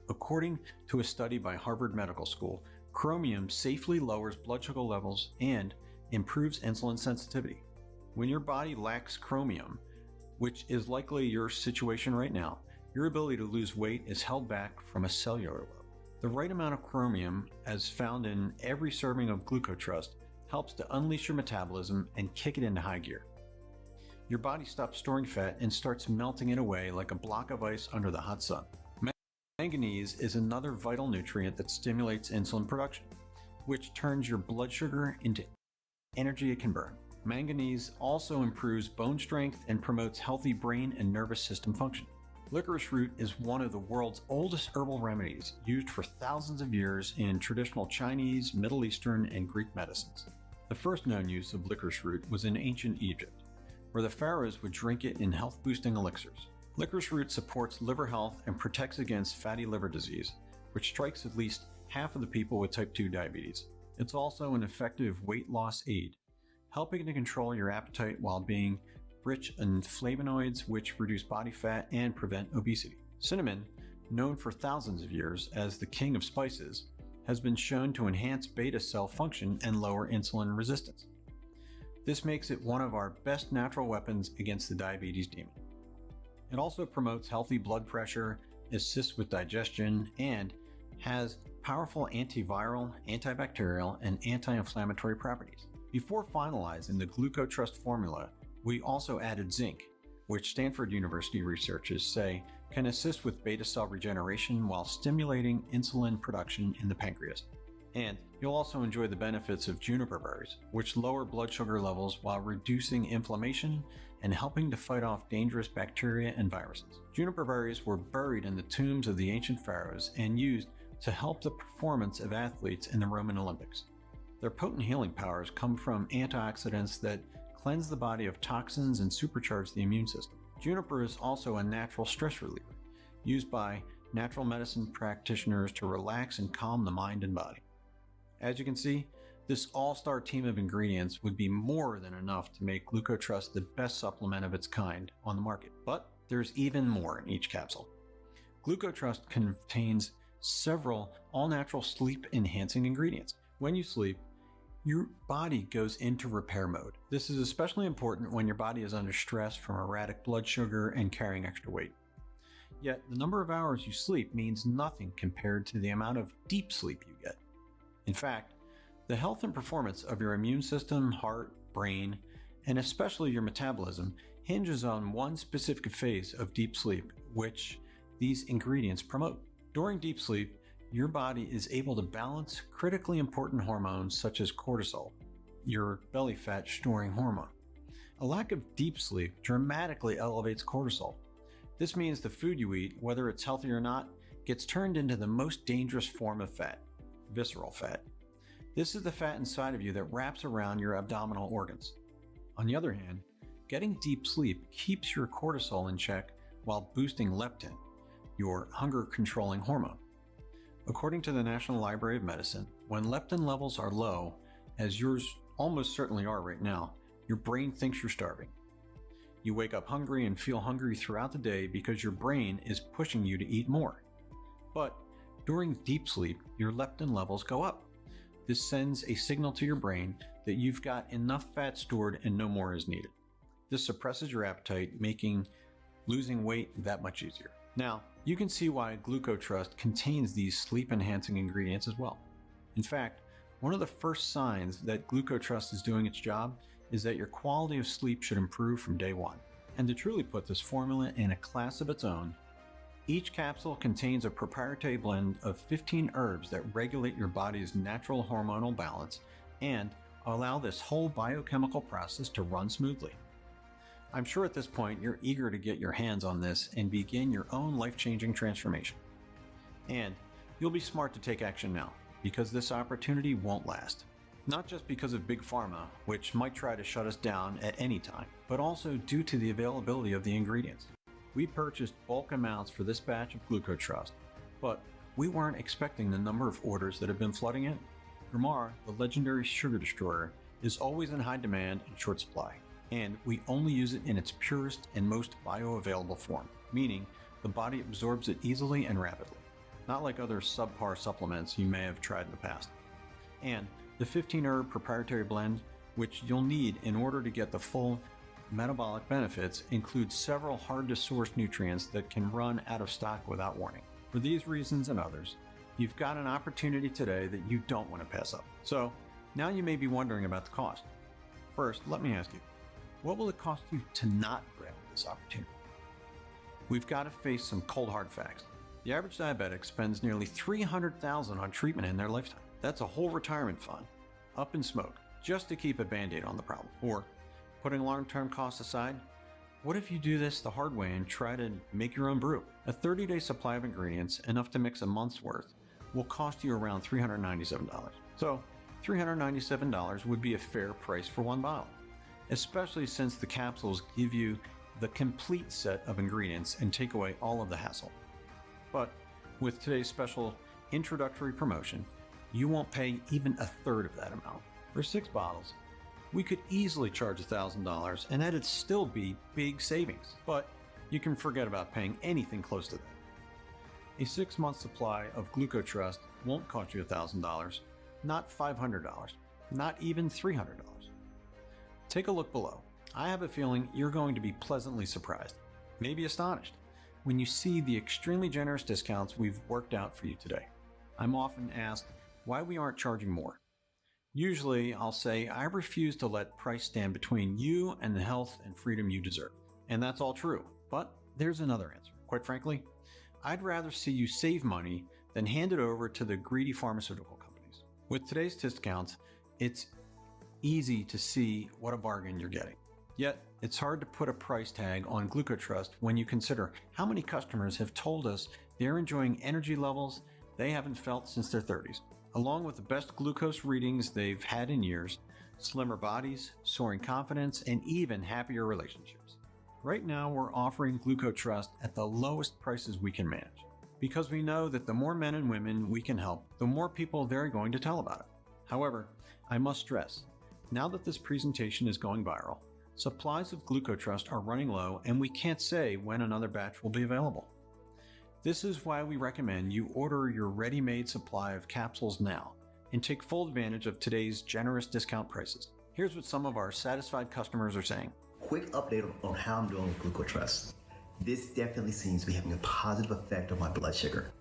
According to a study by Harvard Medical School, chromium safely lowers blood sugar levels and improves insulin sensitivity. When your body lacks chromium, which is likely your situation right now, your ability to lose weight is held back from a cellular level. The right amount of chromium, as found in every serving of GlucoTrust, helps to unleash your metabolism and kick it into high gear. Your body stops storing fat and starts melting it away like a block of ice under the hot sun. Manganese is another vital nutrient that stimulates insulin production, which turns your blood sugar into energy it can burn. Manganese also improves bone strength and promotes healthy brain and nervous system function. Licorice root is one of the world's oldest herbal remedies, used for thousands of years in traditional Chinese, Middle Eastern, and Greek medicines. The first known use of licorice root was in ancient Egypt, where the pharaohs would drink it in health-boosting elixirs. Licorice root supports liver health and protects against fatty liver disease, which strikes at least half of the people with type 2 diabetes. It's also an effective weight loss aid, helping to control your appetite while being rich in flavonoids, which reduce body fat and prevent obesity. Cinnamon, known for thousands of years as the king of spices, has been shown to enhance beta cell function and lower insulin resistance. This makes it one of our best natural weapons against the diabetes demon. It also promotes healthy blood pressure, assists with digestion, and has powerful antiviral, antibacterial, and anti-inflammatory properties. Before finalizing the GlucoTrust formula, we also added zinc, which Stanford University researchers say can assist with beta cell regeneration while stimulating insulin production in the pancreas. And you'll also enjoy the benefits of juniper berries, which lower blood sugar levels while reducing inflammation and helping to fight off dangerous bacteria and viruses. Juniper berries were buried in the tombs of the ancient pharaohs and used to help the performance of athletes in the Roman Olympics. Their potent healing powers come from antioxidants that cleanse the body of toxins and supercharge the immune system. Juniper is also a natural stress reliever, used by natural medicine practitioners to relax and calm the mind and body. As you can see, this all-star team of ingredients would be more than enough to make GlucoTrust the best supplement of its kind on the market. But there's even more in each capsule. GlucoTrust contains several all-natural sleep-enhancing ingredients. When you sleep, your body goes into repair mode. This is especially important when your body is under stress from erratic blood sugar and carrying extra weight. Yet, the number of hours you sleep means nothing compared to the amount of deep sleep you get. In fact, the health and performance of your immune system, heart, brain, and especially your metabolism hinges on one specific phase of deep sleep, which these ingredients promote. During deep sleep, your body is able to balance critically important hormones such as cortisol, your belly fat storing hormone. A lack of deep sleep dramatically elevates cortisol. This means the food you eat, whether it's healthy or not, gets turned into the most dangerous form of fat, visceral fat. This is the fat inside of you that wraps around your abdominal organs. On the other hand, getting deep sleep keeps your cortisol in check while boosting leptin, your hunger-controlling hormone. According to the National Library of Medicine, when leptin levels are low, as yours almost certainly are right now, your brain thinks you're starving. You wake up hungry and feel hungry throughout the day because your brain is pushing you to eat more. But during deep sleep, your leptin levels go up. This sends a signal to your brain that you've got enough fat stored and no more is needed. This suppresses your appetite, making losing weight that much easier. Now, you can see why GlucoTrust contains these sleep-enhancing ingredients as well. In fact, one of the first signs that GlucoTrust is doing its job is that your quality of sleep should improve from day one. And to truly put this formula in a class of its own, each capsule contains a proprietary blend of 15 herbs that regulate your body's natural hormonal balance and allow this whole biochemical process to run smoothly. I'm sure at this point you're eager to get your hands on this and begin your own life-changing transformation. And you'll be smart to take action now, because this opportunity won't last. Not just because of Big Pharma, which might try to shut us down at any time, but also due to the availability of the ingredients. We purchased bulk amounts for this batch of GlucoTrust, but we weren't expecting the number of orders that have been flooding in. Gromar, the legendary sugar destroyer, is always in high demand and short supply, and we only use it in its purest and most bioavailable form, meaning the body absorbs it easily and rapidly, not like other subpar supplements you may have tried in the past. And the 15 herb proprietary blend, which you'll need in order to get the full metabolic benefits, includes several hard to source nutrients that can run out of stock without warning. For these reasons and others, you've got an opportunity today that you don't want to pass up. So now you may be wondering about the cost. First, let me ask you, what will it cost you to not grab this opportunity? We've got to face some cold hard facts. The average diabetic spends nearly $300,000 on treatment in their lifetime. That's a whole retirement fund, up in smoke, just to keep a band-aid on the problem. Or, putting long-term costs aside, what if you do this the hard way and try to make your own brew? A 30-day supply of ingredients, enough to mix a month's worth, will cost you around $397. So, $397 would be a fair price for one bottle, especially since the capsules give you the complete set of ingredients and take away all of the hassle. But with today's special introductory promotion, you won't pay even a third of that amount. For 6 bottles, we could easily charge $1,000 and that'd still be big savings. But you can forget about paying anything close to that. A 6-month supply of GlucoTrust won't cost you $1,000, not $500, not even $300. Take a look below. I have a feeling you're going to be pleasantly surprised, maybe astonished, when you see the extremely generous discounts we've worked out for you today. I'm often asked why we aren't charging more. Usually I'll say I refuse to let price stand between you and the health and freedom you deserve. And that's all true. But there's another answer. Quite frankly, I'd rather see you save money than hand it over to the greedy pharmaceutical companies. With today's discounts, it's easy to see what a bargain you're getting. Yet, it's hard to put a price tag on GlucoTrust when you consider how many customers have told us they're enjoying energy levels they haven't felt since their 30s, along with the best glucose readings they've had in years, slimmer bodies, soaring confidence, and even happier relationships. Right now, we're offering GlucoTrust at the lowest prices we can manage, because we know that the more men and women we can help, the more people they're going to tell about it. However, I must stress, now that this presentation is going viral, supplies of GlucoTrust are running low and we can't say when another batch will be available. This is why we recommend you order your ready-made supply of capsules now and take full advantage of today's generous discount prices. Here's what some of our satisfied customers are saying. Quick update on how I'm doing with GlucoTrust. This definitely seems to be having a positive effect on my blood sugar.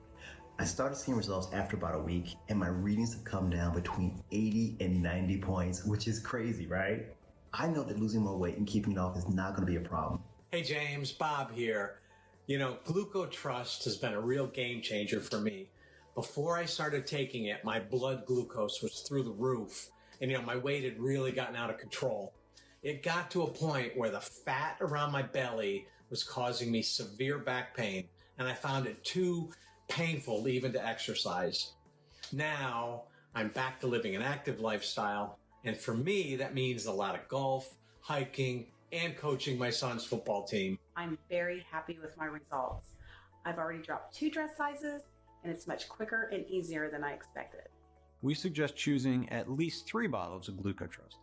I started seeing results after about a week, and my readings have come down between 80 and 90 points, which is crazy, right? I know that losing more weight and keeping it off is not going to be a problem. Hey James, Bob here. You know, GlucoTrust has been a real game changer for me. Before I started taking it, my blood glucose was through the roof, and my weight had really gotten out of control. It got to a point where the fat around my belly was causing me severe back pain, and I found it too painful even to exercise. Now I'm back to living an active lifestyle, and for me that means a lot of golf, hiking, and coaching my son's football team. I'm very happy with my results. I've already dropped 2 dress sizes, and it's much quicker and easier than I expected. We suggest choosing at least 3 bottles of GlucoTrust.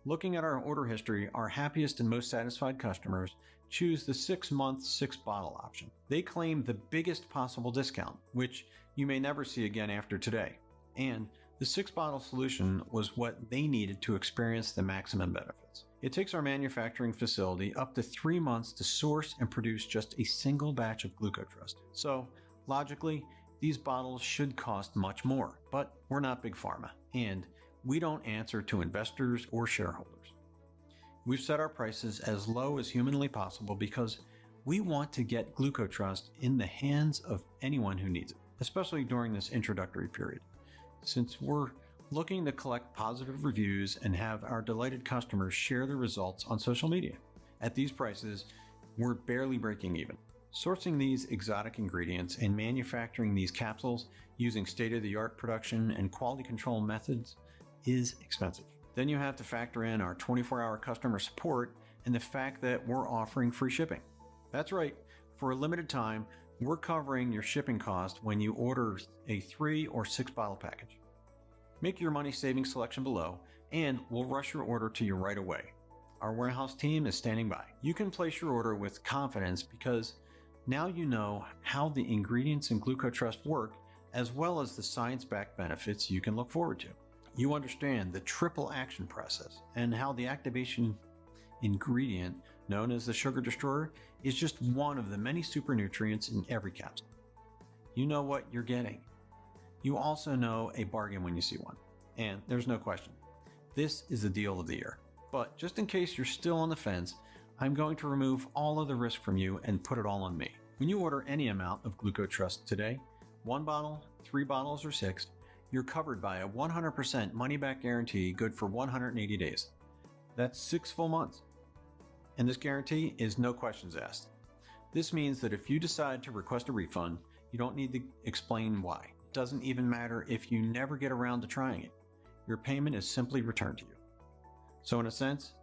Looking at our order history, our happiest and most satisfied customers choose the 6-month 6-bottle option. They claim the biggest possible discount, which you may never see again after today. And the 6-bottle solution was what they needed to experience the maximum benefits. It takes our manufacturing facility up to 3 months to source and produce just a single batch of GlucoTrust. So, logically, these bottles should cost much more, but we're not Big Pharma, and we don't answer to investors or shareholders. We've set our prices as low as humanly possible because we want to get GlucoTrust in the hands of anyone who needs it, especially during this introductory period. Since we're looking to collect positive reviews and have our delighted customers share the results on social media. At these prices, we're barely breaking even. Sourcing these exotic ingredients and manufacturing these capsules using state-of-the-art production and quality control methods is expensive. Then you have to factor in our 24-hour customer support and the fact that we're offering free shipping. That's right, for a limited time, we're covering your shipping cost when you order a 3 or 6 bottle package. Make your money-saving selection below, and we'll rush your order to you right away. Our warehouse team is standing by. You can place your order with confidence because now you know how the ingredients in GlucoTrust work, as well as the science-backed benefits you can look forward to. You understand the triple action process and how the activation ingredient, known as the sugar destroyer, is just one of the many super nutrients in every capsule. You know what you're getting. You also know a bargain when you see one. And there's no question, this is the deal of the year. But just in case you're still on the fence, I'm going to remove all of the risk from you and put it all on me. When you order any amount of GlucoTrust today, 1 bottle, 3 bottles, or 6, you're covered by a 100% money-back guarantee good for 180 days. That's 6 full months. And this guarantee is no questions asked. This means that if you decide to request a refund, you don't need to explain why. It doesn't even matter if you never get around to trying it. Your payment is simply returned to you. So in a sense,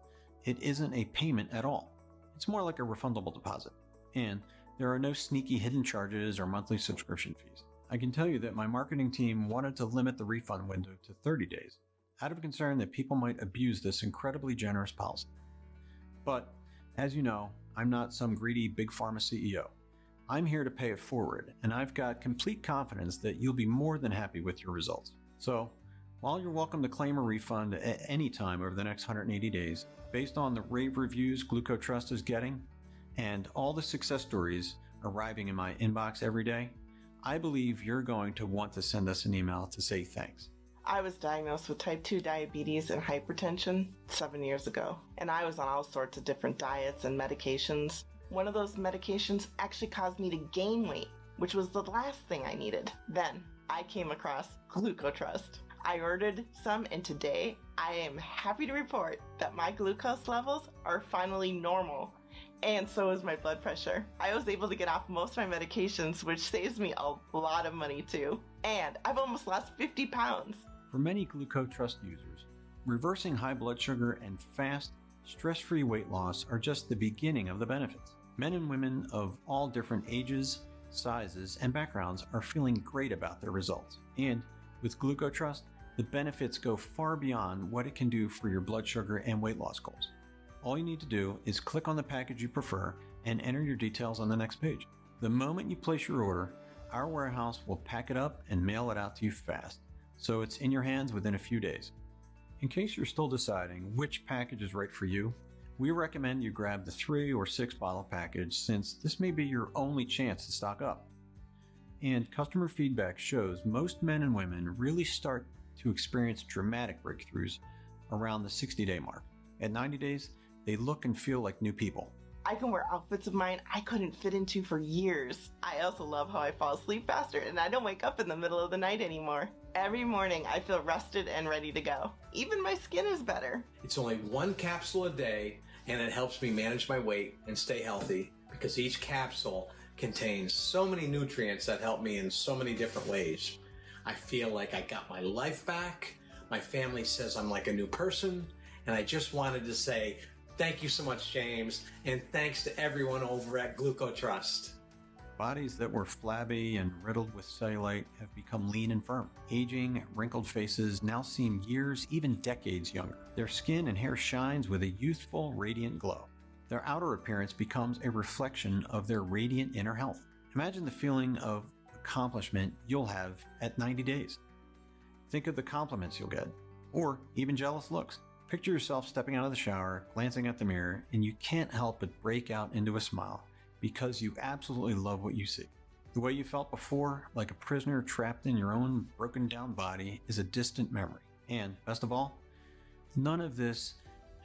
it isn't a payment at all. It's more like a refundable deposit. And there are no sneaky hidden charges or monthly subscription fees. I can tell you that my marketing team wanted to limit the refund window to 30 days, out of concern that people might abuse this incredibly generous policy. But, as you know, I'm not some greedy big pharma CEO. I'm here to pay it forward, and I've got complete confidence that you'll be more than happy with your results. So, while you're welcome to claim a refund at any time over the next 180 days, based on the rave reviews GlucoTrust is getting, and all the success stories arriving in my inbox every day, I believe you're going to want to send us an email to say thanks. I was diagnosed with type 2 diabetes and hypertension 7 years ago, and I was on all sorts of different diets and medications. One of those medications actually caused me to gain weight, which was the last thing I needed. Then I came across GlucoTrust. I ordered some, and today I am happy to report that my glucose levels are finally normal. And so is my blood pressure. I was able to get off most of my medications, which saves me a lot of money too. And I've almost lost 50 pounds. For many GlucoTrust users, reversing high blood sugar and fast, stress-free weight loss are just the beginning of the benefits. Men and women of all different ages, sizes, and backgrounds are feeling great about their results. And with GlucoTrust, the benefits go far beyond what it can do for your blood sugar and weight loss goals. All you need to do is click on the package you prefer and enter your details on the next page. The moment you place your order, our warehouse will pack it up and mail it out to you fast, so it's in your hands within a few days. In case you're still deciding which package is right for you, we recommend you grab the 3 or 6 bottle package since this may be your only chance to stock up. And customer feedback shows most men and women really start to experience dramatic breakthroughs around the 60-day mark. At 90 days, they look and feel like new people. I can wear outfits of mine I couldn't fit into for years. I also love how I fall asleep faster and I don't wake up in the middle of the night anymore. Every morning I feel rested and ready to go. Even my skin is better. It's only 1 capsule a day, and it helps me manage my weight and stay healthy because each capsule contains so many nutrients that help me in so many different ways. I feel like I got my life back. My family says I'm like a new person, and I just wanted to say thank you so much, James, and thanks to everyone over at GlucoTrust. Bodies that were flabby and riddled with cellulite have become lean and firm. Aging, wrinkled faces now seem years, even decades younger. Their skin and hair shines with a youthful, radiant glow. Their outer appearance becomes a reflection of their radiant inner health. Imagine the feeling of accomplishment you'll have at 90 days. Think of the compliments you'll get, or even jealous looks. Picture yourself stepping out of the shower, glancing at the mirror, and you can't help but break out into a smile because you absolutely love what you see. The way you felt before, like a prisoner trapped in your own broken down body, is a distant memory. And best of all, none of this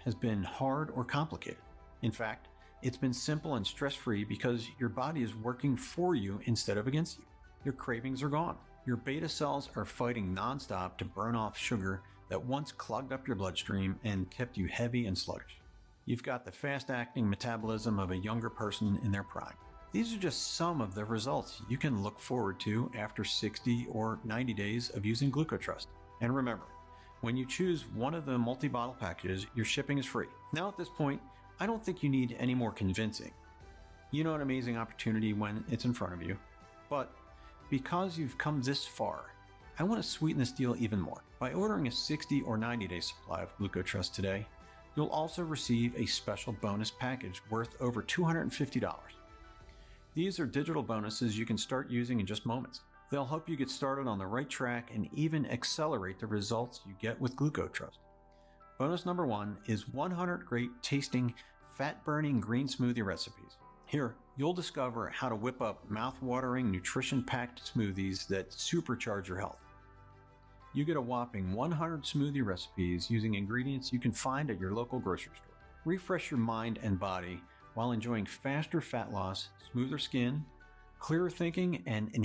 has been hard or complicated. In fact, it's been simple and stress-free because your body is working for you instead of against you. Your cravings are gone. Your beta cells are fighting nonstop to burn off sugar that once clogged up your bloodstream and kept you heavy and sluggish. You've got the fast-acting metabolism of a younger person in their prime. These are just some of the results you can look forward to after 60 or 90 days of using GlucoTrust. And remember, when you choose one of the multi-bottle packages, your shipping is free. Now at this point, I don't think you need any more convincing. You know an amazing opportunity when it's in front of you. But because you've come this far, I want to sweeten this deal even more. By ordering a 60 or 90-day supply of GlucoTrust today, you'll also receive a special bonus package worth over $250. These are digital bonuses you can start using in just moments. They'll help you get started on the right track and even accelerate the results you get with GlucoTrust. Bonus number 1 is 100 great tasting, fat-burning green smoothie recipes. Here, you'll discover how to whip up mouth-watering, nutrition-packed smoothies that supercharge your health. You get a whopping 100 smoothie recipes using ingredients you can find at your local grocery store. Refresh your mind and body while enjoying faster fat loss, smoother skin, clearer thinking, and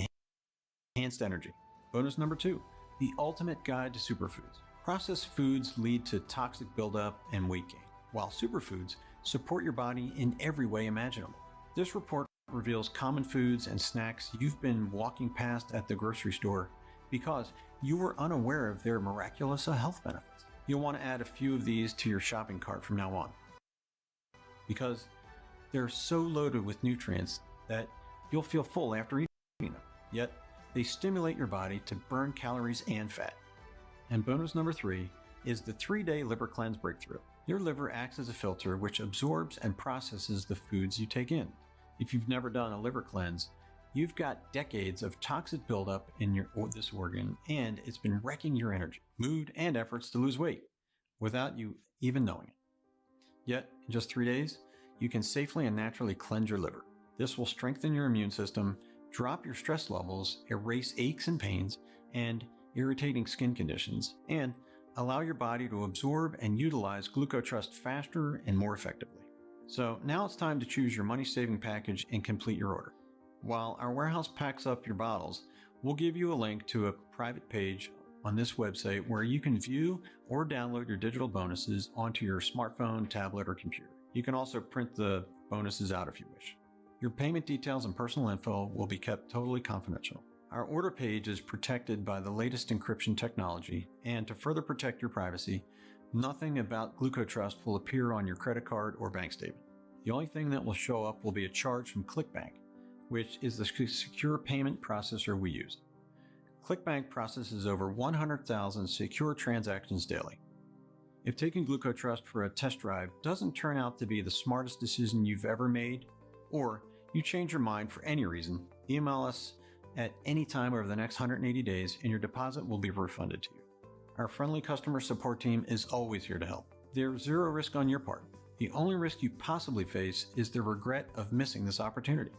enhanced energy. Bonus number 2, the ultimate guide to superfoods. Processed foods lead to toxic buildup and weight gain, while superfoods support your body in every way imaginable. This report reveals common foods and snacks you've been walking past at the grocery store because you were unaware of their miraculous health benefits. You'll want to add a few of these to your shopping cart from now on, because they're so loaded with nutrients that you'll feel full after eating them. Yet, they stimulate your body to burn calories and fat. And bonus number 3 is the 3-day liver cleanse breakthrough. Your liver acts as a filter which absorbs and processes the foods you take in. If you've never done a liver cleanse, you've got decades of toxic buildup in this organ, and it's been wrecking your energy, mood, and efforts to lose weight without you even knowing it. Yet, in just 3 days, you can safely and naturally cleanse your liver. This will strengthen your immune system, drop your stress levels, erase aches and pains, and irritating skin conditions, and allow your body to absorb and utilize GlucoTrust faster and more effectively. So now it's time to choose your money-saving package and complete your order. While our warehouse packs up your bottles, we'll give you a link to a private page on this website where you can view or download your digital bonuses onto your smartphone, tablet, or computer. You can also print the bonuses out if you wish. Your payment details and personal info will be kept totally confidential. Our order page is protected by the latest encryption technology, and to further protect your privacy, nothing about GlucoTrust will appear on your credit card or bank statement. The only thing that will show up will be a charge from ClickBank, which is the secure payment processor we use. ClickBank processes over 100,000 secure transactions daily. If taking GlucoTrust for a test drive doesn't turn out to be the smartest decision you've ever made, or you change your mind for any reason, email us at any time over the next 180 days, and your deposit will be refunded to you. Our friendly customer support team is always here to help. There's zero risk on your part. The only risk you possibly face is the regret of missing this opportunity.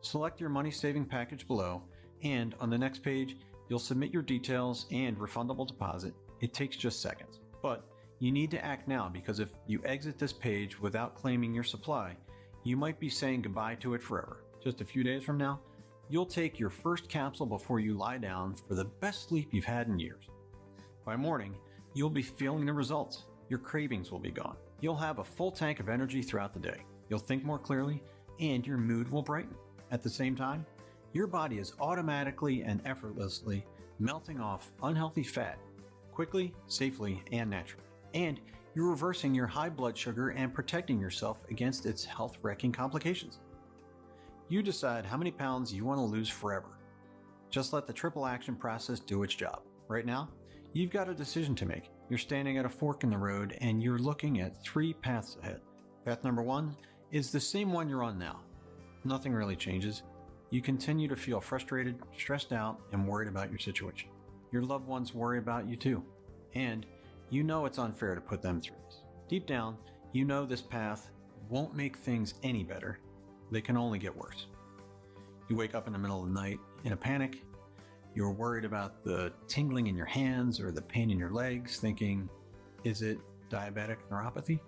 Select your money-saving package below, and on the next page, you'll submit your details and refundable deposit. It takes just seconds. But you need to act now, because if you exit this page without claiming your supply, you might be saying goodbye to it forever. Just a few days from now, you'll take your first capsule before you lie down for the best sleep you've had in years. By morning, you'll be feeling the results. Your cravings will be gone. You'll have a full tank of energy throughout the day. You'll think more clearly, and your mood will brighten. At the same time, your body is automatically and effortlessly melting off unhealthy fat quickly, safely, and naturally. And you're reversing your high blood sugar and protecting yourself against its health-wrecking complications. You decide how many pounds you want to lose forever. Just let the triple action process do its job. Right now, you've got a decision to make. You're standing at a fork in the road and you're looking at 3 paths ahead. Path number 1 is the same one you're on now. Nothing really changes. You continue to feel frustrated, stressed out, and worried about your situation. Your loved ones worry about you too. And you know it's unfair to put them through this. Deep down, you know this path won't make things any better. They can only get worse. You wake up in the middle of the night in a panic. You're worried about the tingling in your hands or the pain in your legs, thinking, is it diabetic neuropathy?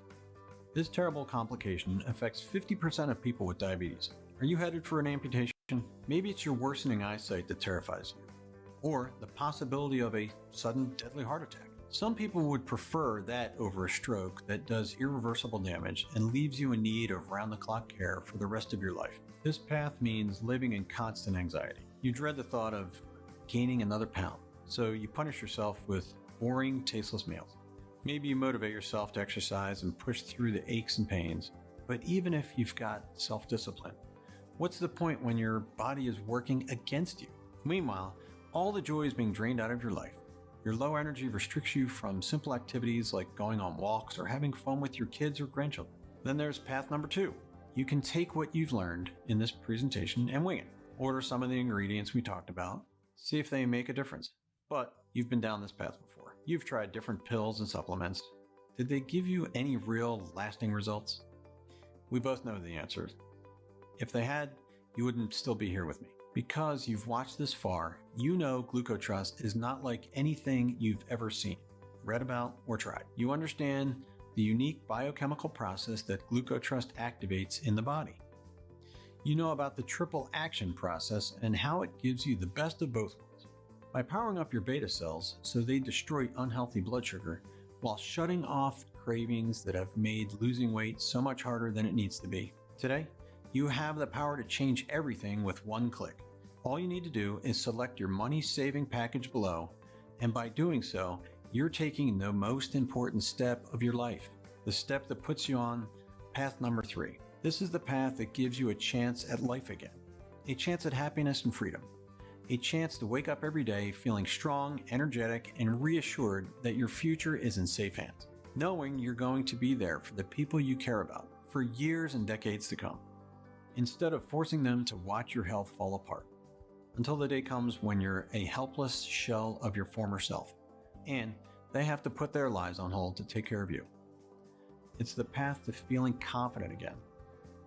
This terrible complication affects 50% of people with diabetes. Are you headed for an amputation? Maybe it's your worsening eyesight that terrifies you, or the possibility of a sudden deadly heart attack. Some people would prefer that over a stroke that does irreversible damage and leaves you in need of round-the-clock care for the rest of your life. This path means living in constant anxiety. You dread the thought of gaining another pound, so you punish yourself with boring, tasteless meals. Maybe you motivate yourself to exercise and push through the aches and pains, but even if you've got self-discipline, what's the point when your body is working against you? Meanwhile, all the joy is being drained out of your life. Your low energy restricts you from simple activities like going on walks or having fun with your kids or grandchildren. Then there's path number 2. You can take what you've learned in this presentation and wing it. Order some of the ingredients we talked about. See if they make a difference. But you've been down this path before. You've tried different pills and supplements. Did they give you any real lasting results? We both know the answer. If they had, you wouldn't still be here with me. Because you've watched this far, you know GlucoTrust is not like anything you've ever seen, read about, or tried. You understand the unique biochemical process that GlucoTrust activates in the body. You know about the triple action process and how it gives you the best of both worlds. By powering up your beta cells so they destroy unhealthy blood sugar while shutting off cravings that have made losing weight so much harder than it needs to be. Today, you have the power to change everything with one click. All you need to do is select your money-saving package below, and by doing so, you're taking the most important step of your life, the step that puts you on path number 3. This is the path that gives you a chance at life again, a chance at happiness and freedom, a chance to wake up every day feeling strong, energetic, and reassured that your future is in safe hands, knowing you're going to be there for the people you care about for years and decades to come, instead of forcing them to watch your health fall apart, until the day comes when you're a helpless shell of your former self, and they have to put their lives on hold to take care of you. It's the path to feeling confident again.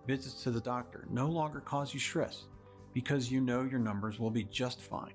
Visits to the doctor no longer cause you stress because you know your numbers will be just fine.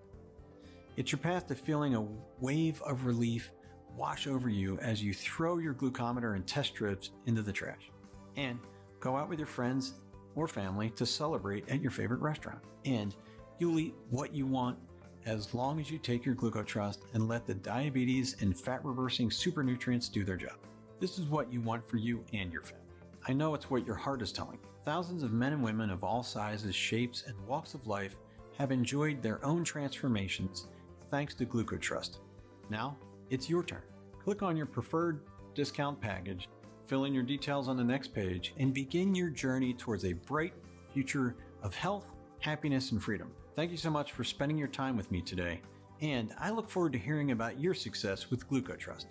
It's your path to feeling a wave of relief wash over you as you throw your glucometer and test strips into the trash, and go out with your friends or family to celebrate at your favorite restaurant. And you'll eat what you want as long as you take your GlucoTrust and let the diabetes and fat-reversing super nutrients do their job. This is what you want for you and your family. I know it's what your heart is telling you. Thousands of men and women of all sizes, shapes, and walks of life have enjoyed their own transformations thanks to GlucoTrust. Now, it's your turn. Click on your preferred discount package, fill in your details on the next page, and begin your journey towards a bright future of health, happiness, and freedom. Thank you so much for spending your time with me today, and I look forward to hearing about your success with GlucoTrust.